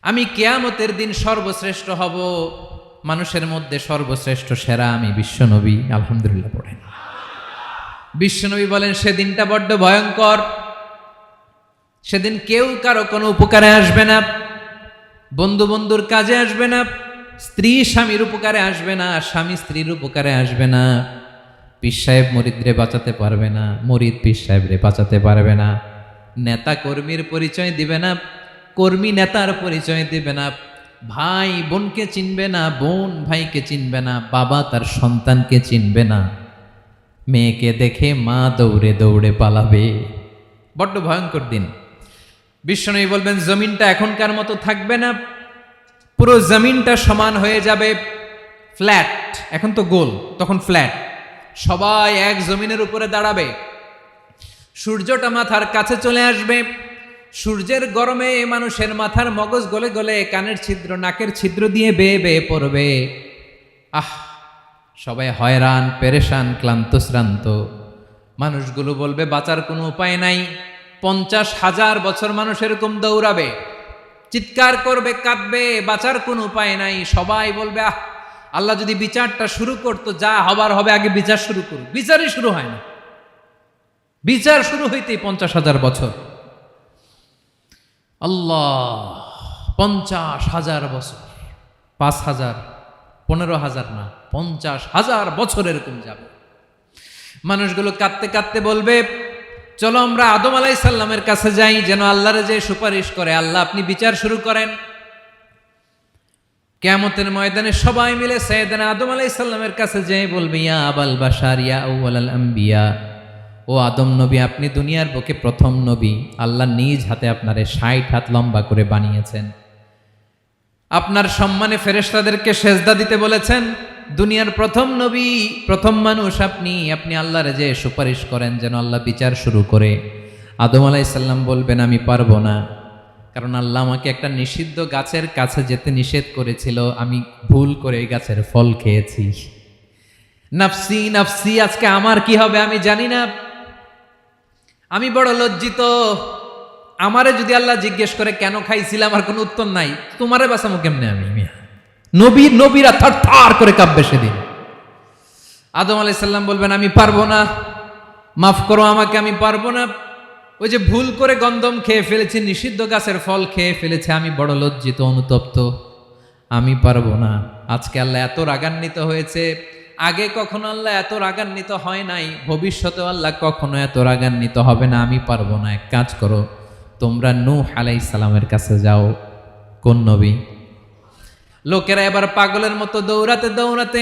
[SPEAKER 1] আমি কিয়ামতের দিন সর্বশ্রেষ্ঠ হব, মানুষের মধ্যে সর্বশ্রেষ্ঠ সেরা আমি বিশ্বনবী। আলহামদুলিল্লাহ পড়েন। বিশ্বনবী বলেন, সেদিনটা বড্ড ভয়ঙ্কর, সেদিন কেউ কারো কোনো উপকারে আসবে না, বন্ধু বন্ধুর কাজে আসবে না, স্ত্রী স্বামীর উপকারে আসবে না, স্বামী স্ত্রীর উপকারে আসবে না, পীর সাহেব মুরিদরে বাঁচাতে পারবে না, মুরিদ পীর সাহেবরে বাঁচাতে পারবে না, নেতা কর্মীর পরিচয় দিবে না, কর্মী নেতার পরিচয় দিবে না, ভাই বোনকে চিনবে না, বোন ভাইকে চিনবে না, বাবা তার সন্তানকে চিনবে না, মেয়েকে দেখে মা দৌড়ে দৌড়ে পালাবে। বড্ড ভয়ঙ্কর দিন। বিশ্বনবী বলবেন, জমিনটা এখনকার মতো থাকবে না, পুরো জমিনটা সমান হয়ে যাবে, ফ্ল্যাট, এখন তো গোল, তখন ফ্ল্যাট, সবাই এক জমিনের উপরে দাঁড়াবে, সূর্যটা মাথার কাছে চলে আসবে, সূর্যের গরমে মানুষের মাথার মগজ গলে গলে কানের ছিদ্র নাকের ছিদ্র দিয়ে বেয়ে বেয়ে পড়বে। আহ, সবাই হয়রান, পেরেশান, ক্লান্ত শ্রান্ত। মানুষগুলো বলবে বাঁচার কোনো উপায় নাই। 50,000 বছর মানুষ এরকম দৌড়াবে, চিৎকার করবে, কাঁদবে, বাঁচার কোনো উপায় নাই। সবাই বলবে, আহ, আল্লাহ যদি বিচারটা শুরু করতো, যা হবার হবে, আগে বিচার শুরু করুক। বিচারই শুরু হয় না, বিচার শুরু হইতেই 50,000 বছর। আল্লাহ, 50,000 বছর, 5,000, 15,000 না, 50,000 বছর এরকম যাবে। মানুষগুলো কাঁদতে কাঁদতে বলবে, চলো আমরা আদম আলাইহিস সালামের কাছে যাই, যেন আল্লাহরে যে সুপারিশ করে, আল্লাহ আপনি বিচার শুরু করেন। কিয়ামতের ময়দানে সবাই মিলে সাইয়েদনা আদম আলাইহিস সালামের কাছে যেয়ে বলবে, ইয়া আবাল বাশার ইয়া আউয়ালাল আম্বিয়া, ও আদম নবী, আপনি দুনিয়ার বুকে প্রথম নবী, আল্লাহ নিজ হাতে আপনারে 60 হাত লম্বা করে বানিয়েছেন, আপনার সম্মানে ফেরেশতাদেরকে সেজদা দিতে বলেছেন, দুনিয়ার প্রথম নবী, প্রথম মানুষ আপনি, আপনি আল্লাহরে যে সুপারিশ করেন যেন আল্লাহ বিচার শুরু করে। আদম আলাইহিস সালাম বলবেন, আমি পারবো না, কারণ আল্লাহ আমাকে একটা নিষিদ্ধ গাছের কাছে যেতে নিষেধ করেছিল, আমি ভুল করে এই গাছের ফল খেয়েছি। নাফসি নাফসি, আজকে আমার কি হবে আমি জানি না, আমি বড় লজ্জিত। আমারে যদি আল্লাহ জিজ্ঞেস করে কেন খাইছিলাম, আর কোনো উত্তর নাই, তোমারে বাঁচামো কেমনে আমি? নবীরা থার থার করে কাঁপবে সেদিন। আদম আলাইহিস সালাম বলবেন, আমি পারবো না, মাফ করো আমাকে, আমি পারবো না, ওই যে ভুল করে গন্ধম খেয়ে ফেলেছি, নিষিদ্ধ গাছের ফল খেয়ে ফেলেছে, আমি বড় লজ্জিত, অনুতপ্ত, আমি পারবো না। আজকে আল্লাহ এত রাগান্বিত হয়েছে, আগে কখনো আল্লাহ এত রাগান্বিত হয় নাই, ভবিষ্যতেও আল্লাহ কখনো এত রাগান্বিত হবে না, আমি পারবো না। এক কাজ করো, তোমরা নূহ আলাইহিস সালামের কাছে যাও। কোন নবী? লোকেরা এবার পাগলের মতো দৌড়াতে দৌড়াতে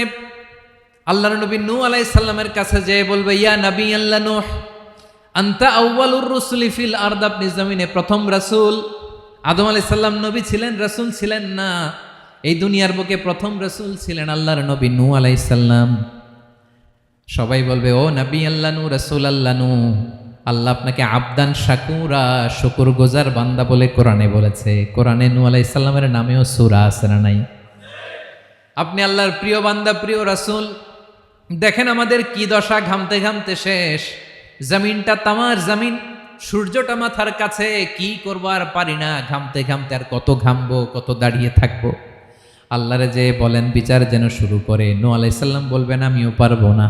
[SPEAKER 1] আল্লাহর নবী নূহ আলাইহিস সালামের কাছে যেয়ে বলবে, ইয়া নবী আল্লাহ নূহ, আনতা আউয়ালুর রুসুলি ফিল আরদ, আপনি জমিনে প্রথম রাসূল। আদম আলাইহিস সালাম নবী ছিলেন, রাসূল ছিলেন না, এই দুনিয়ার বুকে প্রথম রাসূল ছিলেন আল্লাহর নবী নূহ আলাইহিস সালাম। সবাই বলবে, ও নবী আল্লাহ নূহ, রাসূল আল্লাহ নূহ, আল্লাহ আপনাকে আবদান শাকুরা, শুকর গুজার বান্দা বলে কোরআনে বলেছে। কোরআনে নূহ আলাইহিস সালামের নামেও সূরা আছে না নাই? আপনি আল্লাহর প্রিয় বান্দা, প্রিয় রাসূল। দেখেন আমাদের কি দশা, ঘামতে ঘামতে শেষ, জমিনটা তামার জমিন, সূর্যটা মাথার কাছে, কি করবো আর পারি না, ঘামতে ঘামতে আর কত ঘামবো, কত দাঁড়িয়ে থাকবো। আল্লাহরে যে বলেন বিচার যেন শুরু করে। নূহ আলাইহিস সালাম বলবেন, আমিও পারবো না,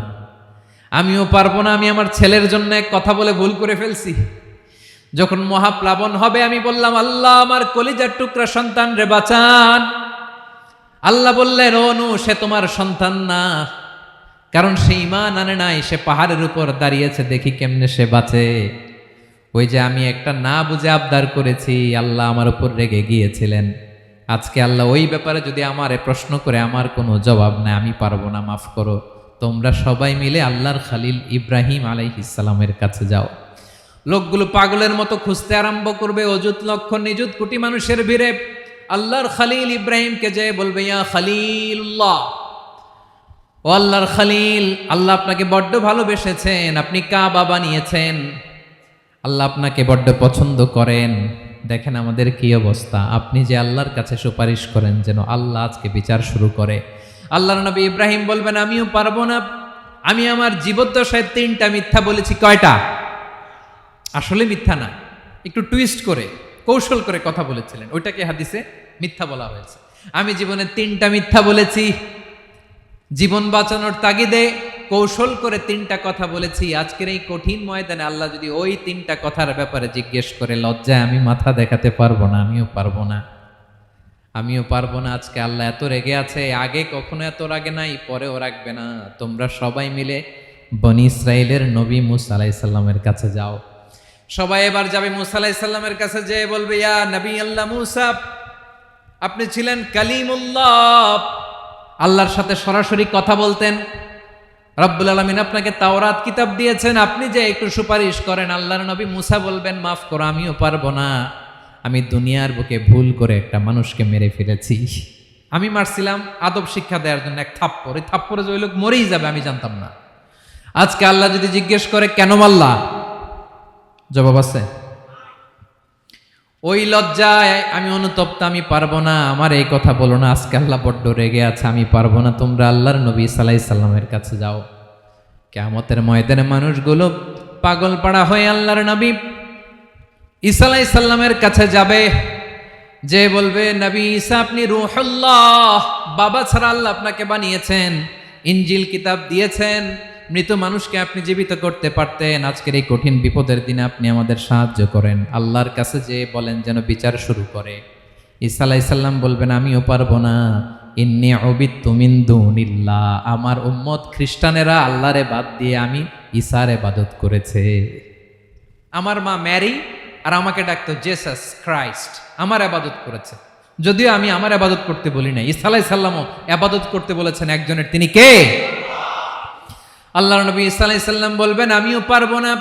[SPEAKER 1] আমিও পারবো না, আমি আমার ছেলের জন্য এক কথা বলে ভুল করে ফেলছি। যখন মহাপ্লাবন হবে আমি বললাম, আল্লাহ আমার কলিজার টুকরা সন্তান রে বাঁচান। আল্লাহ বললেন, ও নূহ, সে তোমার সন্তান না, কারণ সে ঈমান আনে নাই, সে পাহাড়ের উপর দাঁড়িয়েছে, দেখি কেমনে সে বাঁচে। ওই যে আমি একটা না বুঝে আবদার করেছি, আল্লাহ আমার উপর রেগে গিয়েছিলেন। আজকে আল্লাহ ওই ব্যাপারে যদি আমারে প্রশ্ন করে, আমার কোনো জবাব নাই, আমি পারবো না, মাফ করো। তোমরা সবাই মিলে আল্লাহর খালিল ইব্রাহিম আলাইহিস সালামের কাছে যাও। লোকগুলো পাগলের মতো খুঁজতে আরম্ভ করবে, অযুত লক্ষ নিযুত কোটি মানুষের ভিড়ে আল্লাহর খালিল ইব্রাহিমকে যেয়ে বলবে, ইয়া খালিলুল্লাহ, ও আল্লাহর খালিল, আল্লাহ আপনাকে বড্ড ভালোবেসেছেন, আপনি কাবা বানিয়েছেন, আল্লাহ আপনাকে বড্ড পছন্দ করেন। দেখেন আমাদের কি অবস্থা, আপনি যে আল্লাহর কাছে সুপারিশ করেন যেন আল্লাহ আজকে বিচার শুরু করে। আল্লাহর নবী ইব্রাহিম বলবেন আমিও পারবো না, আমি আমার জীবদ্দশায় 3টা মিথ্যা বলেছি। কয়টা? আসলে মিথ্যা না, একটু টুইস্ট করে কৌশল করে কথা বলেছিলেন, ওইটাকে হাদিসে মিথ্যা বলা হয়েছে। আমি জীবনে 3টা মিথ্যা বলেছি, জীবন বাঁচানোর তাগিদে কৌশল করে 3টা কথা বলেছি। আজকের এই কঠিন ময়দানে আল্লাহ যদি ওই 3টা কথার ব্যাপারে জিজ্ঞেস করে, লজ্জায় আমি মাথা দেখাতে পারবো না, আমিও পারবো না, আমিও পারবো না। আজকে আল্লাহ এত রেগে আছে, আগে কখনো এত রাগে নাই, পরেও রাখবে না। তোমরা সবাই মিলে বনি ইসরাইলের নবী মুসা আলাইহিস সালামের কাছে যাও। সবাই এবার যাবে মুসা আলাইহিস সালামের কাছে, যেয়ে বলবে ইয়া নবী আল্লাহ মুসা, আপনি ছিলেন কালিমুল্লাহ, আল্লাহর সাথে সরাসরি কথা বলতেন। রব্বুল আলামিন আপনাকে তাওরাত কিতাব দিয়েছেন, আপনি যে একটু সুপারিশ করেন। আল্লাহর নবী মুসা বলবেন মাফ করো, আমিও পারবো না, আমি দুনিয়ার বুকে ভুল করে একটা মানুষকে মেরে ফেলেছি। আমি মারছিলাম আদব শিক্ষা দেওয়ার জন্য এক থাপ্পড়, এই থাপ্পড়ে যে ওই লোক মরেই যাবে আমি জানতাম না। আজকে আল্লাহ যদি জিজ্ঞেস করে কেন মারলা, জবাব আছে? ওই লজ্জায় আমি অনুতপ্ত, আমি পারবো না, আমার এই কথা বলো না। আজকে আল্লাহ বড্ড রেগে আছে, আমি পারবো না। তোমরা আল্লাহর নবী ঈসা আলাইহিস সালামের কাছে যাও। কিয়ামতের ময়দানে মানুষগুলো পাগল পাড়া হয়ে আল্লাহর নবী ঈসা আলাইহিস সালামের কাছে যাবে, যে বলবে নবী ঈসা আপনি রূহুল্লাহ, বাবা ছাড়া আল্লাহ আপনাকে বানিয়েছেন, ইনজিল কিতাব দিয়েছেন, মৃত মানুষকে আপনি জীবিত করতে পারতেন। আজকের এই কঠিন বিপদের দিনে আপনি আমাদের সাহায্য করেন। আল্লাহর কাছে যে বলেন যেন বিচার শুরু করে। ঈসা আলাইহিস সালাম বলবেন আমিও পারবো না, ইন্নী উবিদতু মিন দুনিল্লাহ, আমার উম্মত খ্রিস্টানেরা আল্লাহরে বাদ দিয়ে আমি ঈসার ইবাদত করেছে। আমার মা ম্যারি আর আমাকে ডাকতো জেসাস ক্রাইস্ট, আমার ইবাদত করেছে, যদিও আমি আমার ইবাদত করতে বলি না। ঈসা আলাইহিস সালামও ইবাদত করতে বলেছেন একজনের, তিনি কে? আল্লাহর নবী ঈসা আলাইহিস সালাম বলবেন আমিও পারবো না,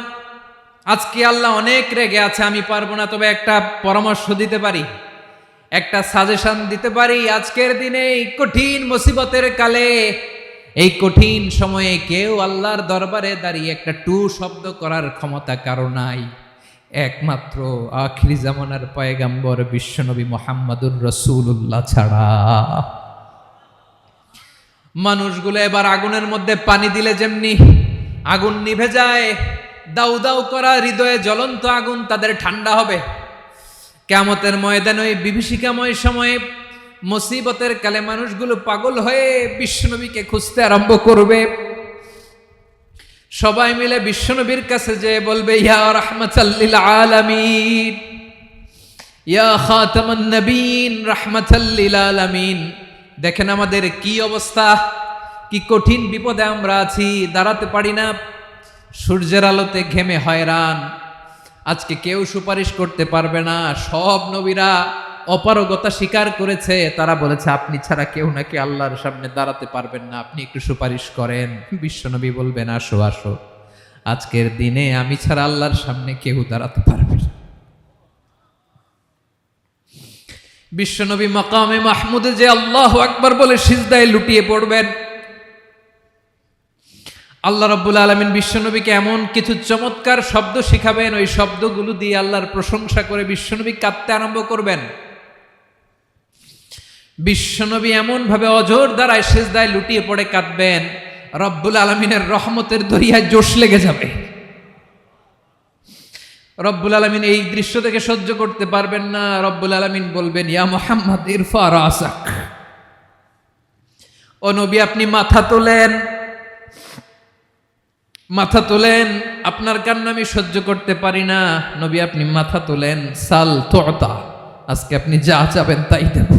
[SPEAKER 1] আজকে আল্লাহ অনেক রেগে আছে, আমি পারবো না। তবে একটা পরামর্শ দিতে পারি, একটা সাজেশন দিতে পারি। আজকের দিনে এই কঠিন মুসিবতের কালে, এই কঠিন সময়ে কেউ আল্লাহর দরবারে দাঁড়িয়ে একটা টু শব্দ করার ক্ষমতা কারো নাই, একমাত্র আখিরি জামানার পয়গাম্বর বিশ্বনবী মুহাম্মাদুর রাসূলুল্লাহ ছাড়া। মানুষগুলো এবার আগুনের মধ্যে পানি দিলে যেমনি আগুন নিভে যায়, দাউ দাউ করা হৃদয়ে জ্বলন্ত আগুন তাদের ঠান্ডা হবে। কিয়ামতের ময়দানে ওই বিভীষিকাময় সময়ে মুসিবতের কালে মানুষগুলো পাগল হয়ে বিশ্বনবীকে খুঁজতে আরম্ভ করবে। সবাই মিলে বিশ্বনবীর কাছে যেয়ে বলবে ইয়া রাহমাতাল লিল আলামিন, ইয়া খাতামান নবীন, রাহমাতাল লিল আলামিন। দেখেন আমাদের কি অবস্থা, কি কঠিন বিপদে আমরা আছি, দাঁড়াতে পারি না, সূর্যের আলোতে ঘেমে হয়রান। আজকে কেউ সুপারিশ করতে পারবে না। সব নবীরা অপারগতা স্বীকার করেছে, তারা বলেছে আপনি ছাড়া কেউ নাকি আল্লাহর সামনে দাঁড়াতে পারবেন না, আপনি একটু সুপারিশ করেন। বিশ্বনবী বলবেন আসো আসো, আজকের দিনে আমি ছাড়া আল্লাহর সামনে কেউ দাঁড়াতে পারবে না। বিশ্বনবী মাকামে মাহমুদে যে আল্লাহু আকবার বলে সিজদায় লুটিয়ে পড়বেন। আল্লাহ রাব্বুল আলামিন বিশ্বনবীকে এমন কিছু চমৎকার শব্দ শিখাবেন, ওই শব্দগুলো দিয়ে আল্লাহর প্রশংসা করে বিশ্বনবী কাঁদতে আরম্ভ করবেন। বিশ্বনবী এমন ভাবে অজর দ্বারায় সিজদায় লুটিয়ে পড়ে কাঁদবেন, রব্বুল আলামিনের রহমতের দরিয়ায় জোশ লেগে যাবে। রব্বুল আলামিন এই দৃশ্য থেকে সহ্য করতে পারবেন না। রব্বুল আলামিন বলবেন ইয়া মুহাম্মদ ইরফা রাসাক, ও নবী আপনি মাথা তোলেন, মাথা তোলেন, আপনার কান্না আমি সহ্য করতে পারি না। নবী আপনি মাথা তোলেন, সাল তুতা, আজকে আপনি যা চাবেন তাই দেব।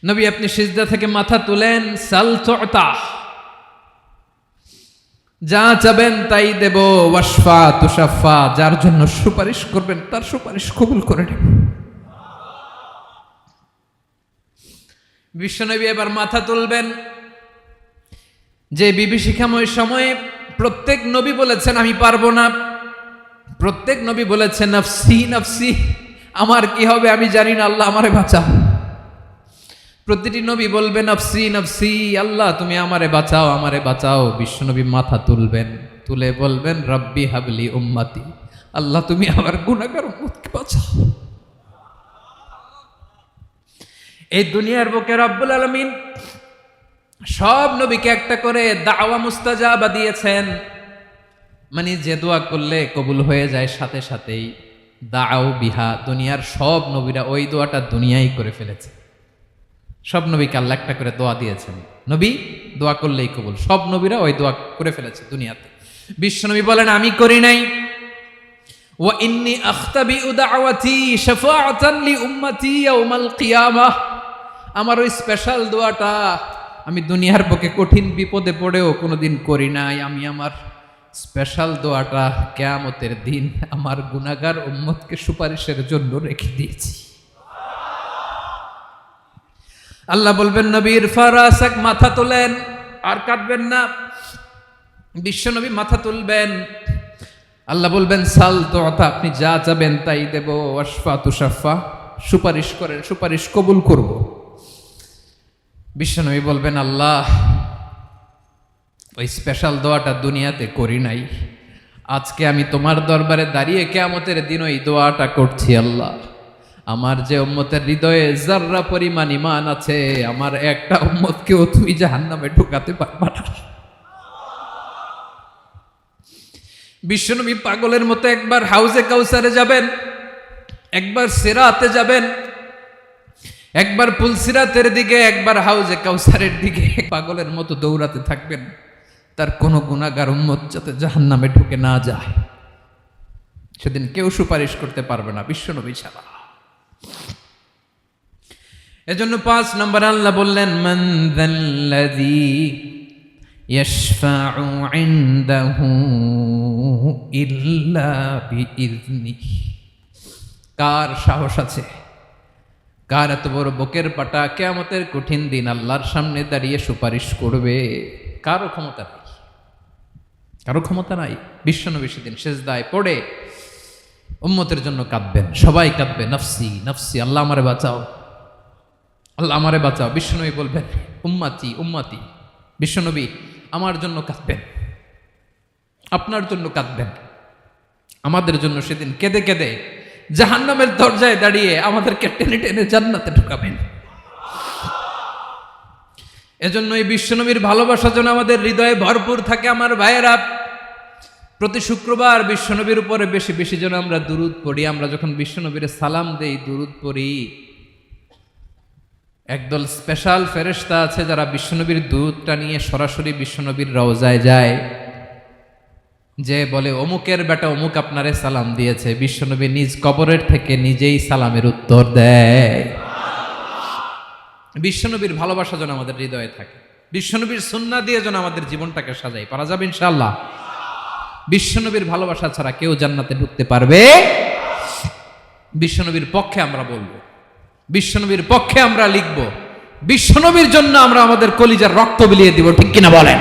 [SPEAKER 1] নবী আপনি সিজদা থেকে মাথা তুলেন, সাল তুতা, যা চাবেন তাই দেব। ওয়াশফা তুশাফা, যার জন্য সুপারিশ করবেন তার সুপারিশ কবুল করে নেব। বিশ্বনবী এবার মাথা তুলবেন। যে বিভীষিকাময় সময়ে প্রত্যেক নবী বলেছেন আমি পারবো না, প্রত্যেক নবী বলেছেন নফসি নফসি, আমার কি হবে আমি জানি না, আল্লাহ আমারে বাঁচাও। প্রতিটি নবী বলবে নফসি নফসি, আল্লাহ তুমি আমারে বাঁচাও, আমারে বাঁচাও। বিশ্বনবী মাথা তুলবেন, তুলে বলবেন রব্বি হাবলি উম্মতি, আল্লাহ তুমি আমার গুনাহগার উম্মতকে বাঁচাও। এই দুনিয়ার বুকে রব্বুল আলামিন সব নবীকে একটা করে দাওয়া মুস্তাজাবা দিয়েছেন, মানে যে দোয়া করলে কবুল হয়ে যায় সাথে সাথেই। দাও বিহা, দুনিয়ার সব নবীরা ওই দোয়াটা দুনিয়ায় করে ফেলেছে। সব নবীকে আল্লাহ একটা করে দোয়া দিয়েছেন, নবী দোয়া করলেই কবুল। সব নবীরা ওই দোয়া করে ফেলেছে দুনিয়াতে। বিশ্বনবী বলেন আমি করি নাই। ওয়া ইন্নী আখতাবিউ দাওয়াতি শাফাআতান লি উম্মতি ইয়াউমাল কিয়ামাহ, আমার ওই স্পেশাল দোয়াটা আমি দুনিয়ার বুকে কঠিন বিপদে পড়েও কোনোদিন করি নাই। আমি আমার স্পেশাল দোয়াটা কিয়ামতের দিন আমার গুনাহগার উম্মতকে সুপারিশের জন্য রেখে দিয়েছি। আল্লাহ বলবেন নবীর ফারাসাক, মাথা তোলেন, আর কাটবেন না। বিশ্বনবী মাথা তুলবেন, আল্লাহ বলবেন সাল তোতা, আপনি যা চাবেন তাই দেব। ওয়াশফা তুশাফা, সুপারিশ করেন, সুপারিশ কবুল করব। বিশ্বনবী বলবেন আল্লাহ ওই স্পেশাল দোয়াটা দুনিয়াতে করি নাই, আজকে আমি তোমার দরবারে দাঁড়িয়ে কিয়ামতের দিন ওই দোয়াটা করছি। আল্লাহ আমার যে উম্মতের হৃদয়ে যাররা পরিমাণ ঈমান আছে, আমার একটা উম্মতকেও তুমি জাহান্নামে ঢোকাতে পারবা না। বিশ্বনবী পাগলের মতো একবার হাউজে কাউসারে যাবেন, একবার সিরাতে যাবেন, একবার পুলসিরাতের দিকে, একবার হাউজে কাউসারের দিকে পাগলের মতো দৌড়াতে থাকবেন, তার কোনো গুনাহগার উম্মত যাতে জাহান্নামে ঢুকে না যায়। সেদিন কেউ সুপারিশ করতে পারবে না বিশ্বনবী ছাড়া। এজন্য 5 নম্বর আল্লাহ বললেন মান যাল্লাযী ইয়াশফাউ ইনদাহু ইল্লা বিইযনিহি, কার সাহস আছে, কার এত বড় বুকের পাটা কিয়ামতের কঠিন দিন আল্লাহর সামনে দাঁড়িয়ে সুপারিশ করবে? কারো ক্ষমতা নাই, কারো ক্ষমতা নাই। বিশ্বনবী সেদিন সিজদায় পড়ে উম্মতের জন্য কাঁদবেন, সবাই কাঁদবে, নফসি নফসি, আল্লাহ আমারে বাঁচাও, আল্লাহ আমারে বাঁচাও। বিশ্বনবী বলবেন উম্মতি উম্মতি। বিশ্বনবী আমার জন্য কাঁদবেন, আপনার জন্য কাঁদবেন, আমাদের জন্য সেদিন কেঁদে কেঁদে জাহান্নামের দরজায় দাঁড়িয়ে আমাদেরকে টেনে টেনে জান্নাতে ঢুকাবেন। এজন্য এই বিশ্বনবীর ভালোবাসা যেন আমাদের হৃদয়ে ভরপুর থাকে। আমার ভাইয়েরা, প্রতি শুক্রবার বিশ্বনবীর উপরে বেশি বেশি যেন আমরা দুরূদ পড়ি। আমরা যখন বিশ্বনবীর সালাম দেই, দুরূদ পড়ি, একদল স্পেশাল ফেরেশতা আছে যারা বিশ্বনবীর দুরূদটা নিয়ে সরাসরি বিশ্বনবীর রওজায় যায়, যে বলে অমুকের বেটা অমুক আপনারে সালাম দিয়েছে। বিশ্বনবী নিজ কবরের থেকে নিজেই সালামের উত্তর দেয়। বিশ্বনবীর ভালোবাসা যেন আমাদের হৃদয়ে থাকে, বিশ্বনবীর সুন্নাহ দিয়ে যেন আমাদের জীবনটাকে সাজাই। পারা যাবে ইনশাআল্লাহ। বিশ্বনবীর ভালোবাসা ছাড়া কেউ জান্নাতে ঢুকতে পারবে? বিশ্বনবীর পক্ষে আমরা বলবো, বিশ্বনবীর পক্ষে আমরা লিখব, বিশ্বনবীর জন্য আমরা আমাদের কলিজার রক্ত বিলিয়ে দিব, ঠিক কিনা বলেন?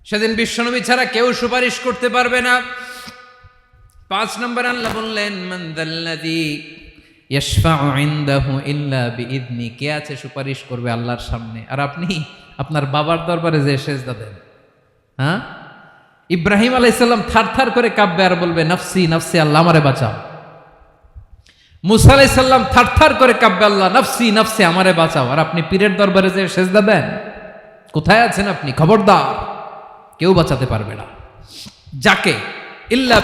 [SPEAKER 1] সেদিন বিশ্বনবী ছাড়া কেউ সুপারিশ করতে পারবে না। 5 নম্বর আল্লাহ বললেন মান যাল্লাযী ইয়াশফাউ ইনদাহু ইল্লা বিইযনি, কে আছে সুপারিশ করবে আল্লাহর সামনে? আর আপনি আপনার বাবার দরবারে যে সেজদা দেন, হ্যাঁ, ইব্রাহিম আলাইহিস সালাম থারথার করে কাঁপবে আর বলবে নফসি নফসি, আল্লাহ আমারে বাঁচাও। মুসা আলাইহিস সালাম থারথার করে কাঁপবে, আল্লাহ নফসি নফসি, আমারে বাঁচাও। আর আপনি পীরের দরবারে যে সেজদা দেন, কোথায় আছেন আপনি? খবরদার, কেউ বাঁচাতে পারবে না। যাকে ইল্লা,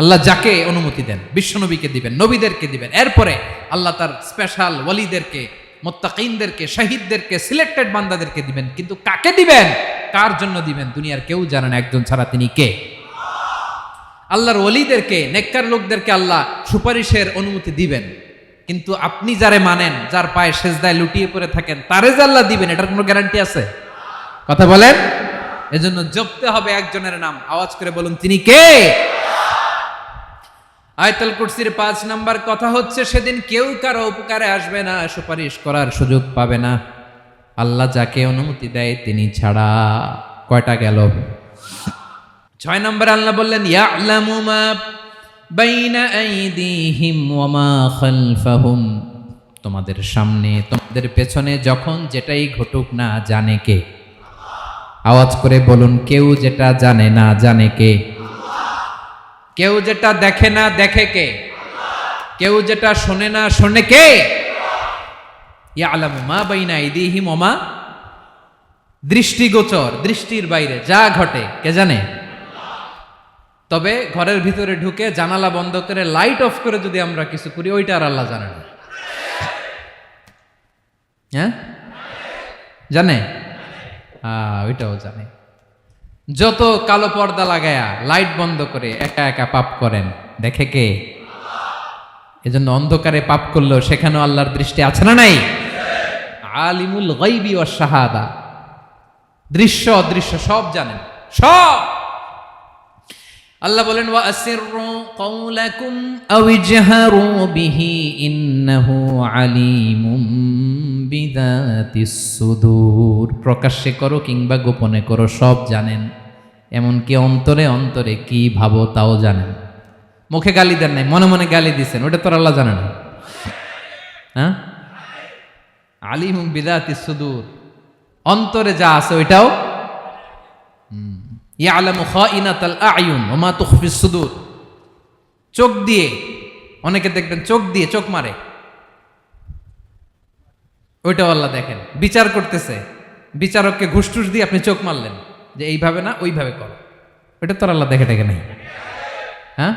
[SPEAKER 1] আল্লাহ যাকে অনুমতি দেন বিশ্বনবীকে দিবেন, নবীদেরকে দিবেন, এরপরে আল্লাহ তার স্পেশাল ওয়ালিদেরকে, মুত্তাকিনদেরকে, শহীদদেরকে, সিলেক্টেড বান্দাদেরকে দিবেন। কিন্তু কাকে দিবেন, কার জন্য দিবেন, দুনিয়ার কেউ জানে না একজন ছাড়া, তিনি কে? আল্লাহর ওয়ালিদেরকে, নেককার লোকদেরকে আল্লাহ সুপারিশের অনুমতি দিবেন। কিন্তু আপনি যারে মানেন, যার পায়ে সেজদায় লুটিয়ে পড়ে থাকেন, তারে যে আল্লাহ দিবেন, এটার কোনো গ্যারান্টি আছে? কথা বলেন। এজন্য জপতে হবে একজনের নাম, আওয়াজ করে বলুন তিনি কে? আয়াতুল কুরসির 5 নাম্বার কথা হচ্ছে সেদিন কেউ কারো উপকারে আসবে না, সুপারিশ করার সুযোগ পাবে না, আল্লাহ যাকে অনুমতি দেয় তিনি ছাড়া। কয়টা গেল? 6 নাম্বার আল্লাহ বললেন ইয়ালামু মা বাইনা আইদিহিম ওয়া মা খালফাহুম, তোমাদের সামনে তোমাদের পেছনে যখন যেটাই ঘটুক না জানে কে? আওয়াজ করে বলুন, কেউ যেটা জানে না জানে কে? কেউ যেটা দেখে না দেখে কে? কেউ যেটা শোনে না, শোনে কে? ইয়ালামু মা বাইনা আইদিহিম ওয়া মা, দৃষ্টিগোচর, দৃষ্টির বাইরে যা ঘটে কে জানে? তবে ঘরের ভিতরে ঢুকে জানালা বন্ধ করে লাইট অফ করে যদি আমরা কিছু করি, ওইটা আর আল্লাহ জানে না। হ্যাঁ, জানে? ওইটাও জানে। যত কালো পর্দা লাগায়া লাইট বন্ধ করে একা একা পাপ করেন, দেখে কে? এজন্য অন্ধকারে পাপ করলেও সেখানেও আল্লাহর দৃষ্টি আছে না নাই? আলিমুল গায়বি ওয়াশ শাহাদা, দৃশ্য অদৃশ্য সব জানেন, সব। আল্লাহ বলেন ওয়া আসিররু কাওলাকুম আও ইজহারু বিহি ইন্নাহু আলিমুম বিযাতিস সুদূর। প্রকাশ্যে করো কিংবা গোপনে করো, সব জানেন। এমনকি অন্তরে অন্তরে কি ভাবো তাও জানেন। মুখে গালি দেন নাই, মনে মনে গালি দিছেন, ওটা তো আল্লাহ জানে না? হ্যাঁ, আলিমুম বিযাতিস সুদূর, অন্তরে যা আছে ওইটাও। ইয়ালামু খাইনাতাল আয়ুন ওয়া মা তুখফিস সুদূর। চোখ দিয়ে, অনেকে দেখবেন চোখ দিয়ে চোখ মারে, ওইটাও আল্লাহ দেখেন। বিচার করতেছে, বিচারককে ঘুষ টুস দিয়ে আপনি চোখ মারলেন যে এইভাবে না ওইভাবে করো, ওইটা তো আল্লাহ দেখে দেখে নাই? হ্যাঁ,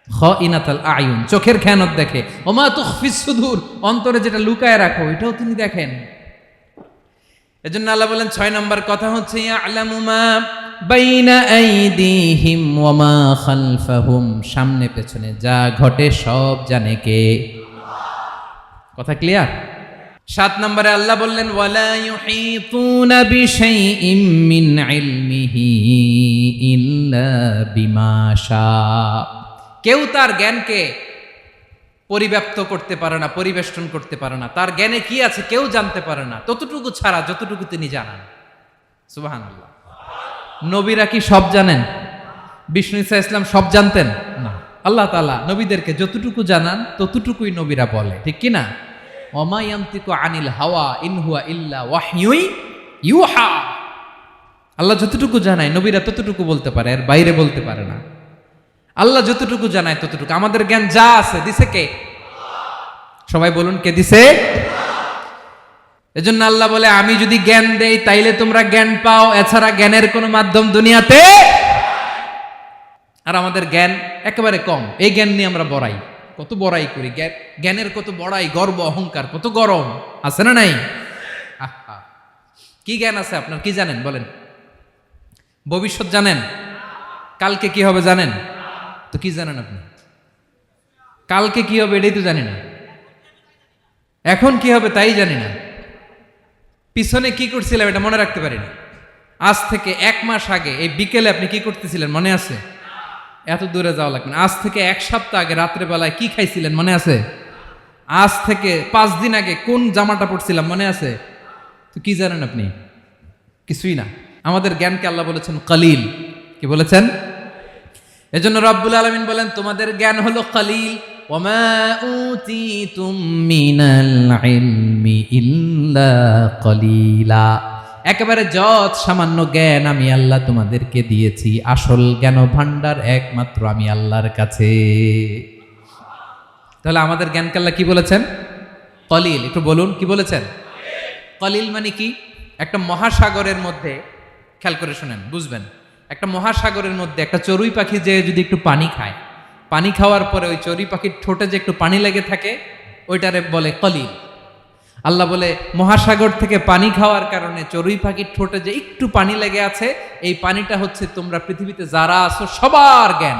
[SPEAKER 1] খাইনাতাল আয়ুন, চোখের খেয়ানত দেখে। ওয়া মা তুখফিস সুদূর, অন্তরে যেটা লুকায় রাখো ওইটাও তিনি দেখেন। এজন্য আল্লাহ বলেন 6 নম্বর কথা হচ্ছে ইয়ালামু মা বাইনা আইদিহিম ওয়া মা খালফাহুম, সামনে পেছনে যা ঘটে সব জানে কে? কথা ক্লিয়ার? 7 নম্বরে আল্লাহ বললেন ওয়ালা ইউহিতুনা বিশাইইম মিন ইলমিহি ইল্লা বিমা শা। কেউ তার জ্ঞানকে পরিব্যাপ্ত করতে পারে না, পরিবেষ্টন করতে পারে না। তার জ্ঞানে কি আছে কেউ জানতে পারে না, ততটুকু ছাড়া যতটুকু তিনি জানান। সুবহানাল্লাহ। নবীরা কি সব জানেন? বিষ্ণু ঈসা ইসলাম সব জানতেন না। আল্লাহ তাআলা নবীদেরকে যতটুকু জানান ততটুকুই নবীরা বলে, ঠিক কি না? ওয়া মা ইয়ানতিকু আনিল হাওয়া ইন হুয়া ইল্লা ওয়াহয়ুন ইউহা। আল্লাহ যতটুকু জানায় নবীরা ততটুকু বলতে পারে, এর বাইরে বলতে পারে না। আল্লাহ যতটুকু জানায় ততটুকু। আমাদের জ্ঞান যা আছে দিছে কে? সবাই বলুন, কে দিছে? এজন্য আল্লাহ বলে আমি যদি জ্ঞান দেই তাইলে তোমরা জ্ঞান পাও, এছাড়া জ্ঞানের কোনো মাধ্যম দুনিয়াতে। আর আমাদের জ্ঞান একেবারে কম, এই জ্ঞান নিয়ে আমরা বড়াই, কত বড়াই করি, জ্ঞানের কত বড়াই, গর্ব অহংকার, কত গরম আছে না নাই? আহা, কি জ্ঞান আছে আপনার? কি জানেন বলেন? ভবিষ্যৎ জানেন? কালকে কি হবে জানেন? তো কি জানেন আপনি? কালকে কি হবে এটাই তো জানি না, এখন কি হবে তাই জানি না, পিছনে কি করছিলাম এটা মনে রাখতে পারি না। আজ থেকে 1 মাস আগে এই বিকেলে আপনি কি করতেছিলেন মনে আছে? এত দূরে যাওয়া লাগবে না। আজ থেকে 1 সপ্তাহ আগে রাত্রে বেলায় কি খাইছিলেন মনে আছে? আজ থেকে 5 দিন আগে কোন জামাটা পরছিলাম মনে আছে? তো কি জানেন আপনি? কিছুই না। আমাদের জ্ঞানকে আল্লাহ বলেছেন কলিল। কি বলেছেন? এজন্য রব্বুল আলামিন বলেন তোমাদের জ্ঞান হলো কলিল। ওয়ামা উতিতুম মিনাল ইলমি ইল্লা কলিলা। একেবারে যত সামান্য জ্ঞান আমি আল্লাহ তোমাদেরকে দিয়েছি, আসল জ্ঞান ভান্ডার একমাত্র আমি আল্লাহর কাছে। তাহলে আমাদের জ্ঞানকে আল্লাহ কি বলেছেন? কলিল। একটু বলুন কি বলেছেন? কলিল মানে কি? একটা মহাসাগরের মধ্যে, খেয়াল করে শুনেন বুঝবেন, একটা মহাসাগরের মধ্যে একটা চড়ুই পাখি যে যদি একটু পানি খায়, পানি খাওয়ার পরে ওই চড়ুই পাখির ঠোঁটে যে একটু পানি লেগে থাকে ওইটারে বলে কলিল। আল্লাহ বলে মহাসাগর থেকে পানি খাওয়ার কারণে চড়ুই পাখির ঠোঁটে যে একটু পানি লেগে আছে, এই পানিটা হচ্ছে তোমরা পৃথিবীতে যারা আছো সবার জ্ঞান,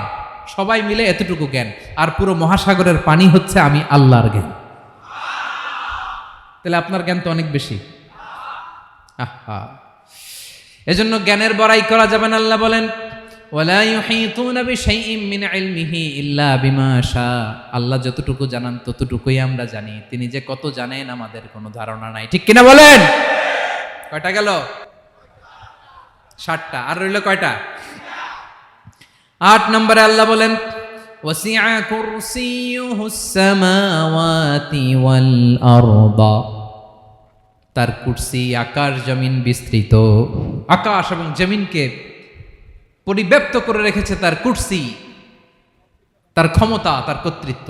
[SPEAKER 1] সবাই মিলে এতটুকু জ্ঞান, আর পুরো মহাসাগরের পানি হচ্ছে আমি আল্লাহর জ্ঞান। তাহলে আপনার জ্ঞান তো অনেক বেশি। আহা, এজন্য জ্ঞানের বড়াই করা যাবে না। আল্লাহ বলেন ওয়ালা ইউহিতুনা বিশাইইম মিন ইলমিহি ইল্লা বিমা শা। আল্লাহ যতটুকু জানান ততটুকুই আমরা জানি, তিনি যে কত জানেন আমাদের কোনো ধারণা নাই, ঠিক কিনা বলেন? কয়টা গেল? 7টা। আর রইল কয়টা? 8 নম্বরে আল্লাহ বলেন ওয়াসিআ কুরসিয়ুহুস সামাওয়াতি ওয়াল আরদা। তার কুরসি আকাশ জমিন বিস্তৃত, আকাশ এবং জমিনকে পরিব্যাপ্ত করে রেখেছে তার কুরসি, তার ক্ষমতা, তার কর্তৃত্ব।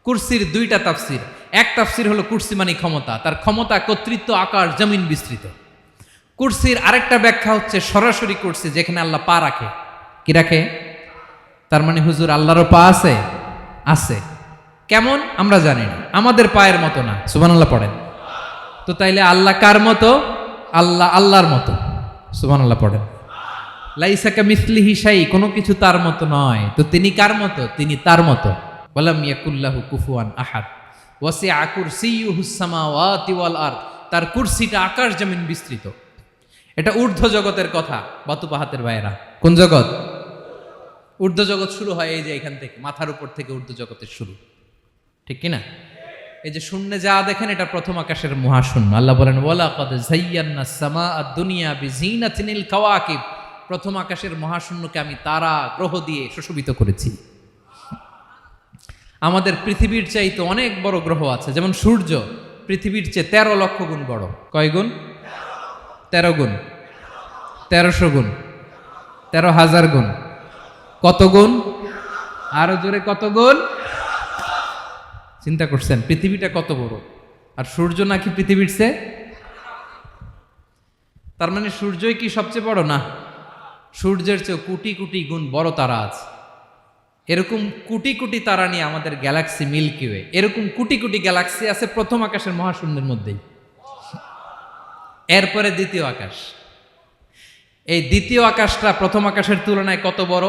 [SPEAKER 1] কুরসির দুইটা তাফসির। এক তাফসির হলো কুরসি মানে ক্ষমতা, তার ক্ষমতা, কর্তৃত্ব, আকাশ জমিন বিস্তৃত। কুরসির আরেকটা ব্যাখ্যা হচ্ছে সরাসরি কুরসি, যেখানে আল্লাহ পা রাখে। কি রাখে? তার মানে হুজুর আল্লাহরও পা আছে? আছে। কেমন আমরা জানি না, আমাদের পায়ের মতো না। সুবহানাল্লাহ পড়েন। তো তাইলে আল্লাহ কার মতো? আল্লাহ আল্লাহর মতো। সুবহানাল্লাহ পড়েন। লাইসা কামিসলিহি শাই, কোনো কিছু তার মতো নয়। তো তিনি কার মতো? তিনি তার মতো। ওয়ালাম ইয়াকুল্লাহু কুফুয়ান আহাদ ওয়াসিআ কুরসিয়ুহুস সামাওয়াতি ওয়াল আরদ, তার কুরসিটা আকাশ জমিন বিস্তৃত। এটা ঊর্ধ্ব জগতের কথা বাতুপাহাতের ভাইয়েরা। কোন জগৎ? ঊর্ধ্ব জগৎ শুরু হয় এই যে এখান থেকে, মাথার উপর থেকে ঊর্ধ্ব জগতের শুরু, ঠিক কিনা? এই যে শূন্যে যা দেখেন এটা প্রথম আকাশের মহাশূন্য। আল্লাহ বলেন ওয়ালাকাদ যায়্যানাস সামাআদ দুনিয়া বিজিনাতিনিল কাওয়াকিব, প্রথম আকাশের মহাশূন্যকে আমি তারা গ্রহ দিয়ে সুশোভিত করেছি। আমাদের পৃথিবীর চাইতে অনেক বড় গ্রহ আছে, যেমন সূর্য পৃথিবীর চেয়ে 13 লক্ষ গুণ বড়। কয় গুণ? 13 গুণ, 1300 গুণ, 13,000 গুণ। কত গুণ? আরো জোরে কত গুণ? চিন্তা করছেন পৃথিবীটা কত বড়, আর সূর্য নাকি পৃথিবীর চেয়ে? তার মানে সূর্যই কি সবচেয়ে বড়? না, সূর্যের চেয়ে কোটি কোটি গুণ বড় তারা আছে। এরকম কোটি কোটি তারা নিয়ে আমাদের গ্যালাক্সি মিল্কি ওয়ে, এরকম কোটি কোটি গ্যালাক্সি আছে প্রথম আকাশের মহাশূন্যের মধ্যেই। এরপরে দ্বিতীয় আকাশ। এই দ্বিতীয় আকাশটা প্রথম আকাশের তুলনায় কত বড়?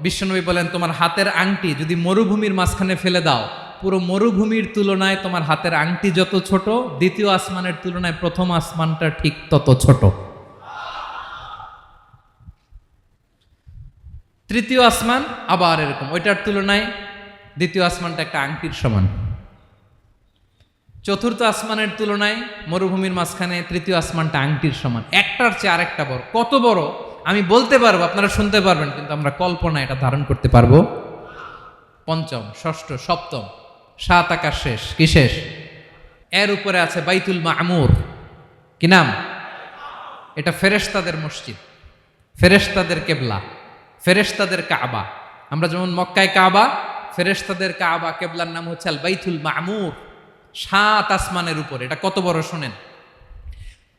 [SPEAKER 1] বিশ্বনবী বলেন তোমার হাতের আংটি যদি মরুভূমির মাঝখানে ফেলে দাও, পুরো মরুভূমির তুলনায় তোমার হাতের আংটি যত ছোট, দ্বিতীয় আসমানের তুলনায় প্রথম আসমানটা ঠিক তত ছোট। তৃতীয় আসমান আবার এরকম, ওইটার তুলনায় দ্বিতীয় আসমানটা একটা আংটির সমান। চতুর্থ আসমানের তুলনায় মরুভূমির মাঝখানে তৃতীয় আসমানটা আংটির সমান। একটার চেয়ে আরেকটা বড়। কত বড় আমি বলতে পারবো, আপনারা শুনতে পারবেন, কিন্তু আমরা কল্পনা এটা ধারণ করতে পারবো? পঞ্চম, ষষ্ঠ, সপ্তম, 7 আকাশ শেষ। কি শেষ? এর উপরে আছে বাইতুল মামুর। কি নাম? এটা ফেরেশতাদের মসজিদ, ফেরেশতাদের কেবলা, ফেরেশতাদের কাবা। আমরা যেমন মক্কায় কাবা, ফেরেশতাদের কাবা কেবলার নাম হচ্ছে আল বাইতুল মামুর। 7 আসমানের উপরে। এটা কত বড় শোনেন।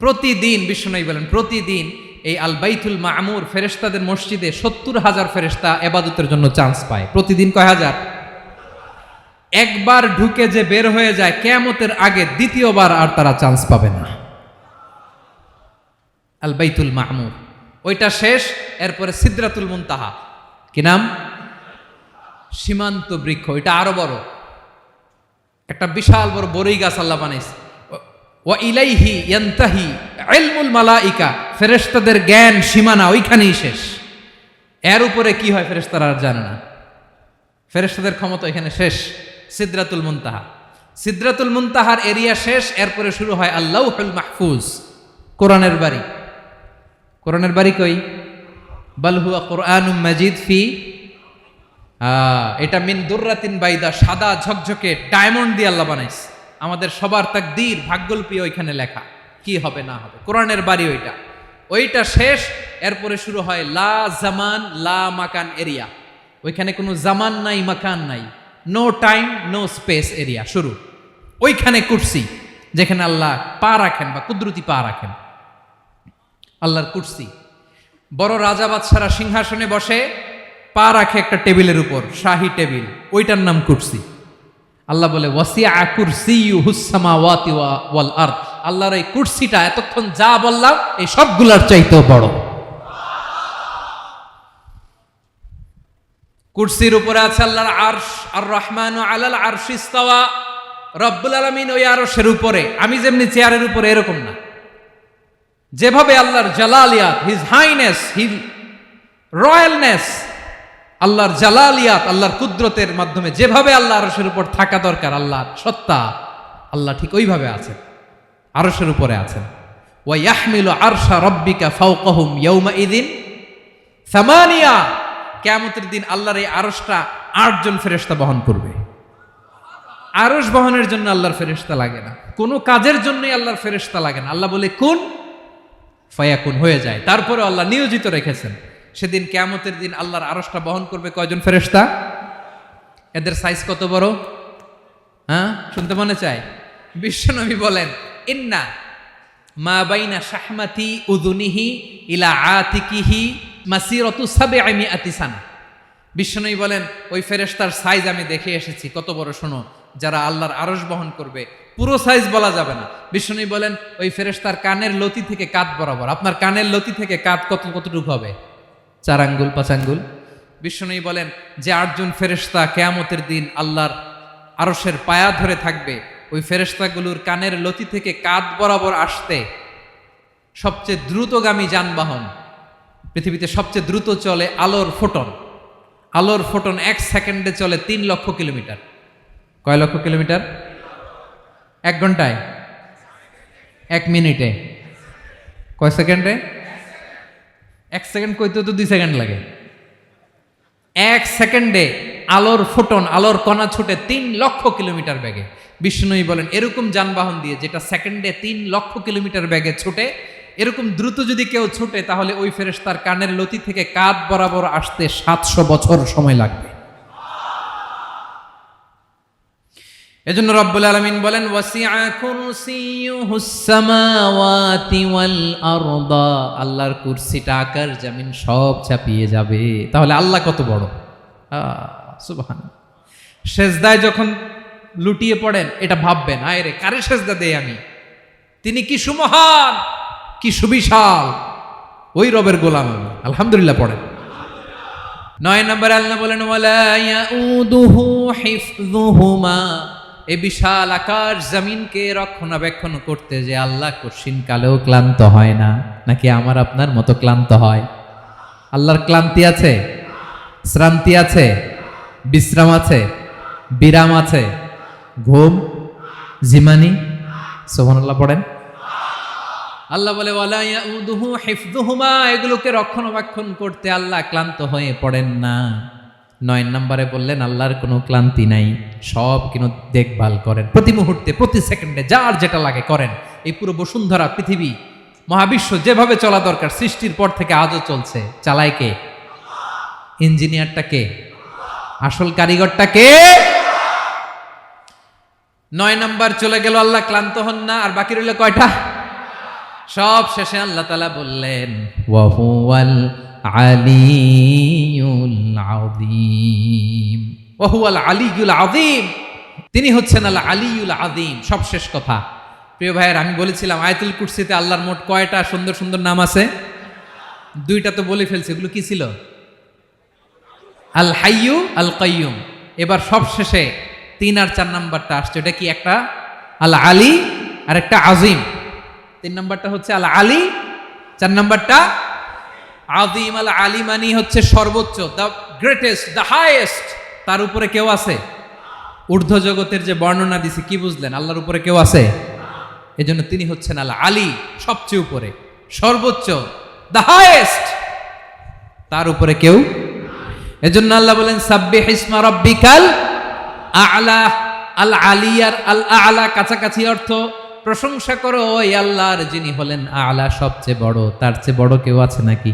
[SPEAKER 1] প্রতিদিন বিশ্বনবী বলেন প্রতিদিন এই আল বাইতুল মামুর ফেরেশতাদের মসজিদে 70,000 ফেরেশতা ইবাদতের জন্য চান্স পায়। প্রতিদিন কয় হাজার? একবার ঢুকে যে বের হয়ে যায় কিয়ামতের আগে দ্বিতীয়বার আর তারা চান্স পাবে না। আল বাইতুল মামুর ওইটা শেষ। এরপরে সিদরাতুল মুনতাহা। কি নাম? সীমান্ত বৃক্ষ। এটা আরো বড়, একটা বিশাল বড় বড়ই গাছ আল্লাহ বানাইছে। ওয়া ইলাইহি ইয়ানতাহি ইলমুল মালাইকা, ফেরেশতাদের জ্ঞান সীমানা ওইখানেই শেষ। এর উপরে কি হয় ফেরেশতারা আর জানে না। ফেরেশতাদের ক্ষমতা এখানে শেষ। সিদরাতুল মুনতাহা, সিদরাতুল মুনতাহার এরিয়া শেষ। এরপরে শুরু হয় আল্লাহুল মাহফুজ, কোরআনের বাড়ি। কোরআনের বাড়ি কই? বাল হুয়া কুরআনুম মাজিদ ফি, এটা মিন দুররাতিন বাইদা, সাদা ঝকঝকে ডায়মন্ড দিয়ে আল্লাহ বানাইছে। আমাদের সবার তাকদীর ভাগ্যলিপি ওইখানে লেখা, কি হবে না হবে। কোরআনের বাড়ি ওইটা, ওইটা শেষ। এরপরে শুরু হয় লা জামান লা মাকান এরিয়া। ওইখানে কোনো জামান নাই, মাকান নাই, no time no space area শুরু। ওইখানে কুরসি, যেখানে আল্লাহ পা রাখেন বা কুদরতি পা রাখেন, আল্লাহর কুরসি। বড় রাজা বাদশারা সিংহাসনে বসে পা রাখে একটা টেবিলের উপর, শাহী টেবিল, ওইটার নাম কুরসি। আল্লাহ বলে ওয়াসিআ কুরসিয়ুহুস সামাওয়াতি ওয়াল আরদ, আল্লাহর এই কুরসিটা এতক্ষণ যা বললাম এই সবগুলার চাইতেও বড়। কুরসির উপরে আছে আল্লাহর আরশ। আর রহমানু আলাল আরশি ইস্তাওয়া, রব্বুল আলামিন ওই আরশের উপরে। আমি যেমনি চেয়ারের উপরে এরকম না, যেভাবে আল্লাহর জালালিয়াত, হিজ হাইনেস, হিজ রয়্যালনেস, আল্লাহর জালালিয়াত, আল্লাহর কুদরতের মাধ্যমে যেভাবে আল্লাহ আরশের উপর থাকা দরকার, আল্লাহর সত্তা, আল্লাহ ঠিক ওইভাবে আছেন, আরশের উপরে আছেন। ওয়া ইয়াহমিলু আরশা রাব্বিকা ফাওকাহুম ইয়াওমাইযিন সামানিয়া, কিয়ামতের দিন আল্লাহর এই আরশটা 8 জন ফেরেশতা বহন করবে। আরশ বহনের জন্য আল্লাহর ফেরেশতা লাগে না, কোনো কাজের জন্যই আল্লাহর ফেরেশতা লাগে না। আল্লাহ বলে কুন ফায়াকুন, হয়ে যায়। তারপরে আল্লাহ নিয়োজিত রেখেছেন। সেদিন কিয়ামতের দিন আল্লাহর আরশটা বহন করবে কয়জন ফেরেশতা? এদের সাইজ কত বড়? হ্যাঁ, শুনতে মনে চায়? বিশ্বনবী বলেন, ইন্না মা বাইনা শাহমাতি উযুনিহি ইলা আতিকিহি মাসিরাতু 700 সানা। বিশ্বনবী বলেন, ওই ফেরেশতার সাইজ আমি দেখে এসেছি কত বড়, শোনো, যারা আল্লাহর আরশ বহন করবে, পুরো সাইজ বলা যাবে না। বিশ্বনবী বলেন, ওই ফেরেশতার কানের লতি থেকে কাঁধ বরাবর। আপনার কানের লতি থেকে কাঁধ কতটুকু হবে? 4 আঙ্গুল 5 আঙ্গুল। বিশ্বনবী বলেন, যে 8 জন ফেরেশতা কিয়ামতের দিন আল্লাহর আরশের পায়া ধরে থাকবে, ওই ফেরেশতাগুলোর কানের লতি থেকে কাঁধ বরাবর আসতে সবচেয়ে দ্রুতগামী যানবাহন, পৃথিবীতে সবচেয়ে দ্রুত চলে আলোর ফোটন। আলোর ফোটন 1 সেকেন্ডে চলে 3 লক্ষ কিলোমিটার। কয় লক্ষ কিলোমিটার? 1 ঘন্টায়? 1 মিনিটে? কয় সেকেন্ডে? 1 সেকেন্ড কইতে তো 2 সেকেন্ড লাগে। 1 সেকেন্ডে আলোর ফোটন, আলোর কণা ছুটে 3 লক্ষ কিলোমিটার বেগে। বিষ্ণুই বলেন, এরকম যানবাহন দিয়ে যেটা সেকেন্ডে 3 লক্ষ কিলোমিটার বেগে ছুটে, এরকম দ্রুত যদি কেউ ছুটে, তাহলে ওই ফেরেশতার কানের লতি থেকে কাঁধ বরাবর আসতে 700 বছর সময় লাগবে। এজন্য রব্বুল আলামিন বলেন, ওয়াসিআ কুরসিয়ুহুস সামাওয়াতি ওয়াল আরদা, আল্লাহর কুরসিটা আকাশ জমিন সব চাপিয়ে যাবে। তাহলে আল্লাহ কত বড়! সুবহানাল্লাহ। সেজদায় যখন লুটিয়ে পড়েন, এটা ভাববেন, আয় রে, কারে সেজদা দেই আমি? তিনি কি সুমহান, কি সুবিশাল, ওই রবের গোলাম আমি। আলহামদুলিল্লাহ পড়েন। 9 নম্বরে আল্লাহ বলেন, ওয়ালা ইয়াউদুহু হিফযুহুমা, এই বিশাল আকাশ জমিনকে রক্ষণাবেক্ষণ করতে যে আল্লাহ কঠিন কালেও ক্লান্ত হয় না। নাকি আমার আপনার মতো ক্লান্ত হয়? আল্লাহর ক্লান্তি আছে? শ্রান্তি আছে? বিশ্রাম আছে? বিরাম আছে? ঘুম, জিমানি? সুবহানাল্লাহ পড়েন। আল্লাহ বলে, ওয়ালা ইয়াউদুহু হিফযুহুমা, এগুলোকে রক্ষণাবেক্ষণ করতে আল্লাহ ক্লান্ত হয়ে পড়েন না। 9 নম্বরে বললেন, আল্লাহর কোনো ক্লান্তি নাই, সব কিন্তু দেখভাল করেন, প্রতি মুহূর্তে প্রতি সেকেন্ডে যার যেটা লাগে করেন। এই পুরো বসুন্ধরা, পৃথিবী, মহাবিশ্ব যেভাবে চলা দরকার সৃষ্টির পর থেকে আজও চলছে। চালায় কে? ইঞ্জিনিয়ারটা কে? আসল কারিগরটা কে? 9 নাম্বার চলে গেল, আল্লাহ ক্লান্ত হন না। আর বাকি রইল কয়টা? সব শেষে আল্লাহ তাআলা বললেন, ওয়া হুয়াল আলিয়ুল আযীম, ওয়া হুয়াল আলিয়ুল আযীম, তিনি হচ্ছেন আল আলিয়ুল আযীম। সব শেষ কথা। প্রিয় ভাইয়ের, আমি বলেছিলাম আয়াতুল কুরসিতে আল্লাহর মোট কয়টা সুন্দর সুন্দর নাম আছে? 2টা তো বলে ফেলছে। এগুলো কি ছিল? আল হাইয়ু, আল কাইয়ুম। এবার সব শেষে 3 আর 4 নাম্বারটা আসছে। এটা কি? একটা আল আলী আর একটা আযীম। 3 নাম্বারটা হচ্ছে আল আলী, 4 নাম্বারটা আযীম। আল আলী মানে হচ্ছে সর্বোচ্চ, দ্য গ্রেটেস্ট, দ্য হাইয়েস্ট। তার উপরে কেউ আছে? ঊর্ধ্ব জগতের যে বর্ণনা দিছি, কি বুঝলেন? আল্লাহর উপরে কেউ আছে? এজন্য তিনি হচ্ছেন আল আলী, সবচেয়ে উপরে, সর্বোচ্চ, দ্য হাইয়েস্ট। তার উপরে কেউ। এজন্য আল্লাহ বলেন, সাব্বিহ ইসমা রাব্বিকাল আ'লা। আল আলিয়ার আল আ'লা কাছাকাছি অর্থ, প্রশংসা করো ওই আল্লাহর যিনি হলেন আ'লা, সবচেয়ে বড়। তার চেয়ে বড় কেউ আছে নাকি?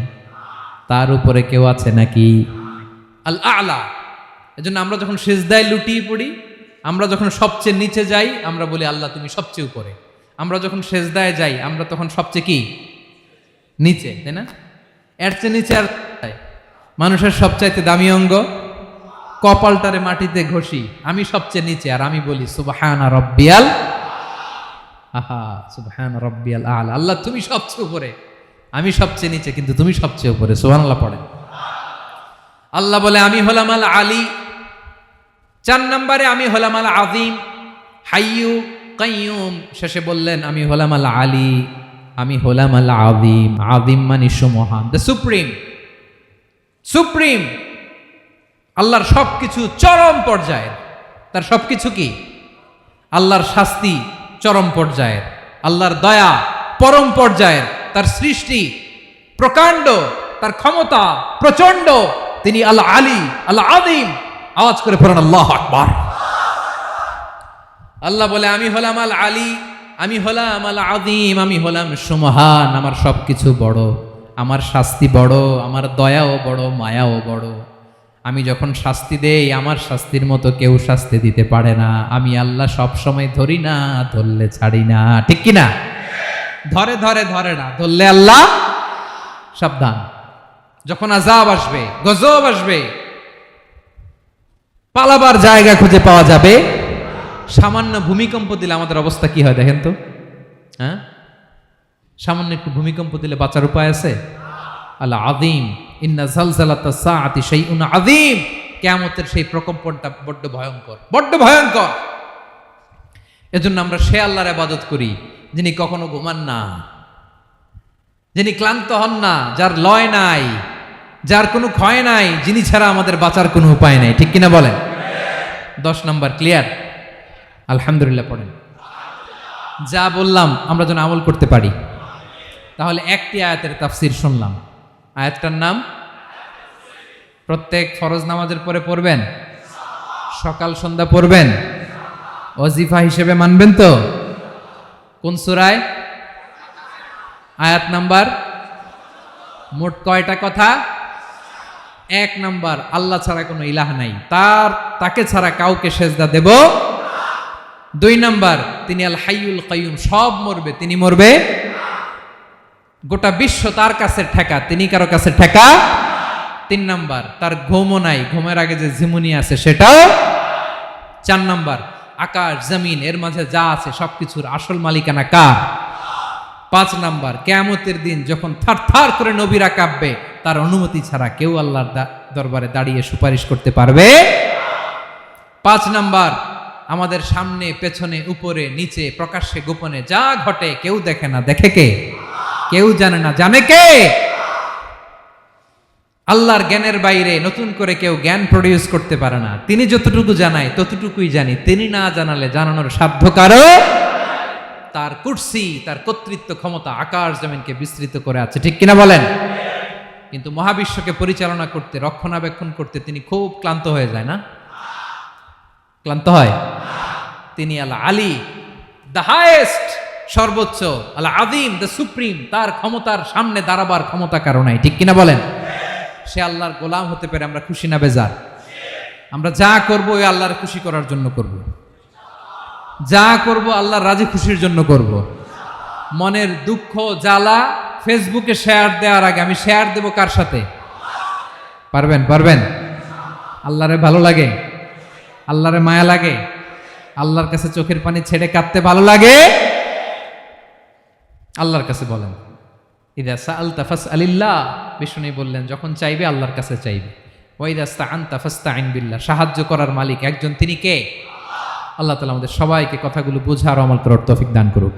[SPEAKER 1] তার উপরে কেউ আছে নাকি? আল আ'লা। এজন্য আমরা যখন সিজদায় লুটিয়ে পড়ি, আমরা যখন সবচেয়ে নিচে যাই, আমরা বলি আল্লাহ তুমি সবচেয়ে উপরে। আমরা যখন সিজদায় যাই, আমরা তখন সবচেয়ে কি? নিচে, তাই না? এর চেয়ে নিচে আর মানুষের সবচাইতে দামি অঙ্গ, কপালটারে মাটিতে ঘষি, আমি সবচেয়ে নিচে, আর আমি বলি সুবহানা রাব্বিয়াল, আহা সুবহানা রাব্বিয়াল আ'লা। আল্লাহ তুমি সবচেয়ে উপরে, আমি সবচেয়ে নিচে, কিন্তু তুমি সবচেয়ে উপরে। সুবহানাল্লাহ পড়েন। আল্লাহ বলে, আমি হলাম আল আলী। 4 নম্বরে আমি হলাম আল আযীম, হাইয়ু কাইয়ুম। শেষে বললেন, আমি হলাম আল আলী, আমি হলাম আল আযীম। আযীম মানে সুমহান, দ্য সুপ্রিম। সুপ্রিম। আল্লাহর সবকিছু চরম পর্যায়ের। তার সবকিছু কি? আল্লাহর শাস্তি চরম পর্যায়ের, আল্লাহর দয়া পরম পর্যায়ের, তার সৃষ্টি প্রকাণ্ড, তার ক্ষমতা প্রচন্ড। তিনি আল আলী, আল আযীম। আওয়াজ করে পড়েন আল্লাহু আকবার। আল্লাহ বলে, আমি হলাম আল আলী, আমি হলাম আল আযীম, আমি হলাম সুমহান। আমার সবকিছু বড়, আমার শাস্তি বড়, আমার দয়াও বড়, মায়াও বড়। আমি যখন শাস্তি দেই আমার শাস্তির মতো কেউ শাস্তি দিতে পারে না। আমি আল্লাহ সব সময় ধরি না, ধরলে ছাড়ি না। ঠিক কি না? ধরে ধরে ধরে না, ধরলে আল্লাহ সাবধান। যখন আযাব আসবে, গজব আসবে, পালাবার জায়গা খুঁজে পাওয়া যাবে। সামান্য ভূমিকম্প দিলে আমাদের অবস্থা কি হয় দেখেন তো। হ্যাঁ, সামান্য একটু ভূমিকম্প দিলে বাঁচার উপায় আছে? আল আযীম ইন্না যালযালাতাস সাআতি শাইউন আযীম। কিয়ামতের সেই প্রকম্পনটা বড্ড ভয়ঙ্কর, বড্ড ভয়ঙ্কর। এজন্য আমরা সে আল্লাহর ইবাদত করি যিনি কখনো ঘুমান না, যিনি ক্লান্ত হন না, যার লয় নাই, যার কোনো ক্ষয় নাই, যিনি ছাড়া আমাদের বাঁচার কোনো উপায় নাই। ঠিক কিনা বলেন? 10 নম্বর ক্লিয়ার? আলহামদুলিল্লাহ পড়েন। যা বললাম আমরা যেন আমল করতে পারি। তাহলে একটি আয়াতের তাফসীর শুনলাম। আয়াতটার নাম প্রত্যেক ফরজ নামাজের পরে পড়বেন, সকাল সন্ধ্যা পড়বেন, ওয়াজিফা হিসেবে মানবেন তো? কোন সূরায়? আয়াত নাম্বার? মোট কয়টা কথা? 1 নাম্বার, আল্লাহ ছাড়া কোনো ইলাহ নাই, তাকে ছাড়া কাউকে সেজদা দেব। 2 নাম্বার, তিনি আল হাইয়ুল কাইয়ুম, সব মরবে, তিনি মরবে। গোটা বিশ্ব তার কাছে ঠেকা, তিনি কারো কাছে ঠেকা। 3 নাম্বার, তার ঘুমও নাই, ঘুমের আগে যে ঝিমুনি আছে সেটাও। 4 নাম্বার, আকাশ জমিন এর মাঝে যা আছে সবকিছুর আসল মালিকানা কার? 5 নাম্বার, কিয়ামতের দিন যখন থারথার করে নবীরা কাঁপবে, তার অনুমতি ছাড়া কেউ আল্লাহর দরবারে দাঁড়িয়ে সুপারিশ করতে পারবে। 5 নাম্বার, আমাদের সামনে পেছনে উপরে নিচে প্রকাশ্যে গোপনে যা ঘটে কেউ দেখে না, দেখে কে? কেউ জানে না, জানে কে? আল্লাহর জ্ঞানের বাইরে নতুন করে কেউ জ্ঞান প্রডিউস করতে পারে না। তিনি যতটুকু জানায় ততটুকুই জানি, তিনি না জানালে জানানোর সাধ্য কারো। তার কুরসি, তার কর্তৃত্ব ক্ষমতা আকাশ জমিনকে বিস্তৃত করে আছে। ঠিক কিনা বলেন? কিন্তু মহাবিশ্বকে পরিচালনা করতে, রক্ষণাবেক্ষণ করতে তিনি খুব ক্লান্ত হয়ে যায় না? ক্লান্ত হয়? তিনি আল আলী, দ্য হাইয়েস্ট, সর্বোচ্চ, আল আযীম, দ্য সুপ্রিম, তার ক্ষমতার সামনে দাঁড়াবার ক্ষমতা কারো নাই। ঠিক কিনা বলেন? সে আল্লাহর গোলাম হতে পেরে আমরা খুশি না বেজার? আমরা যা করব ওই আল্লাহর খুশি করার জন্য করব, যা করব আল্লাহর রাজি খুশির জন্য করব। মনের দুঃখ জ্বালা ফেসবুকে শেয়ার দেওয়ার আগে আমি শেয়ার দেব কার সাথে? পারবেন? পারবেন? আল্লাহরে ভালো লাগে, আল্লাহরে মায়া লাগে, আল্লাহর কাছে চোখের পানি ছেড়ে কাঁদতে ভালো লাগে। আল্লাহর কাছে বলেন, ইদা সাআলতা ফাসআলিল্লাহ, বিষ্ণু বললেন যখন চাইবে আল্লাহর কাছে চাইবে। ওয়া ইদা ইসতাআনতা ফাসতাইন বিল্লাহ, সাহায্য করার মালিক একজন, তিনি কে? আল্লাহ তাআলা আমাদের সবাইকে কথাগুলো বুঝার আমল করার তৌফিক দান করুক।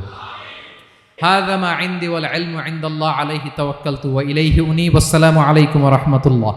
[SPEAKER 1] হাযা মা ইনদি ওয়াল ইলমু ইনদাল্লাহ আলাইহি তাওয়াক্কালতু ওয়া ইলাইহি উনীব। আসসালামু আলাইকুম ওয়া রাহমাতুল্লাহ।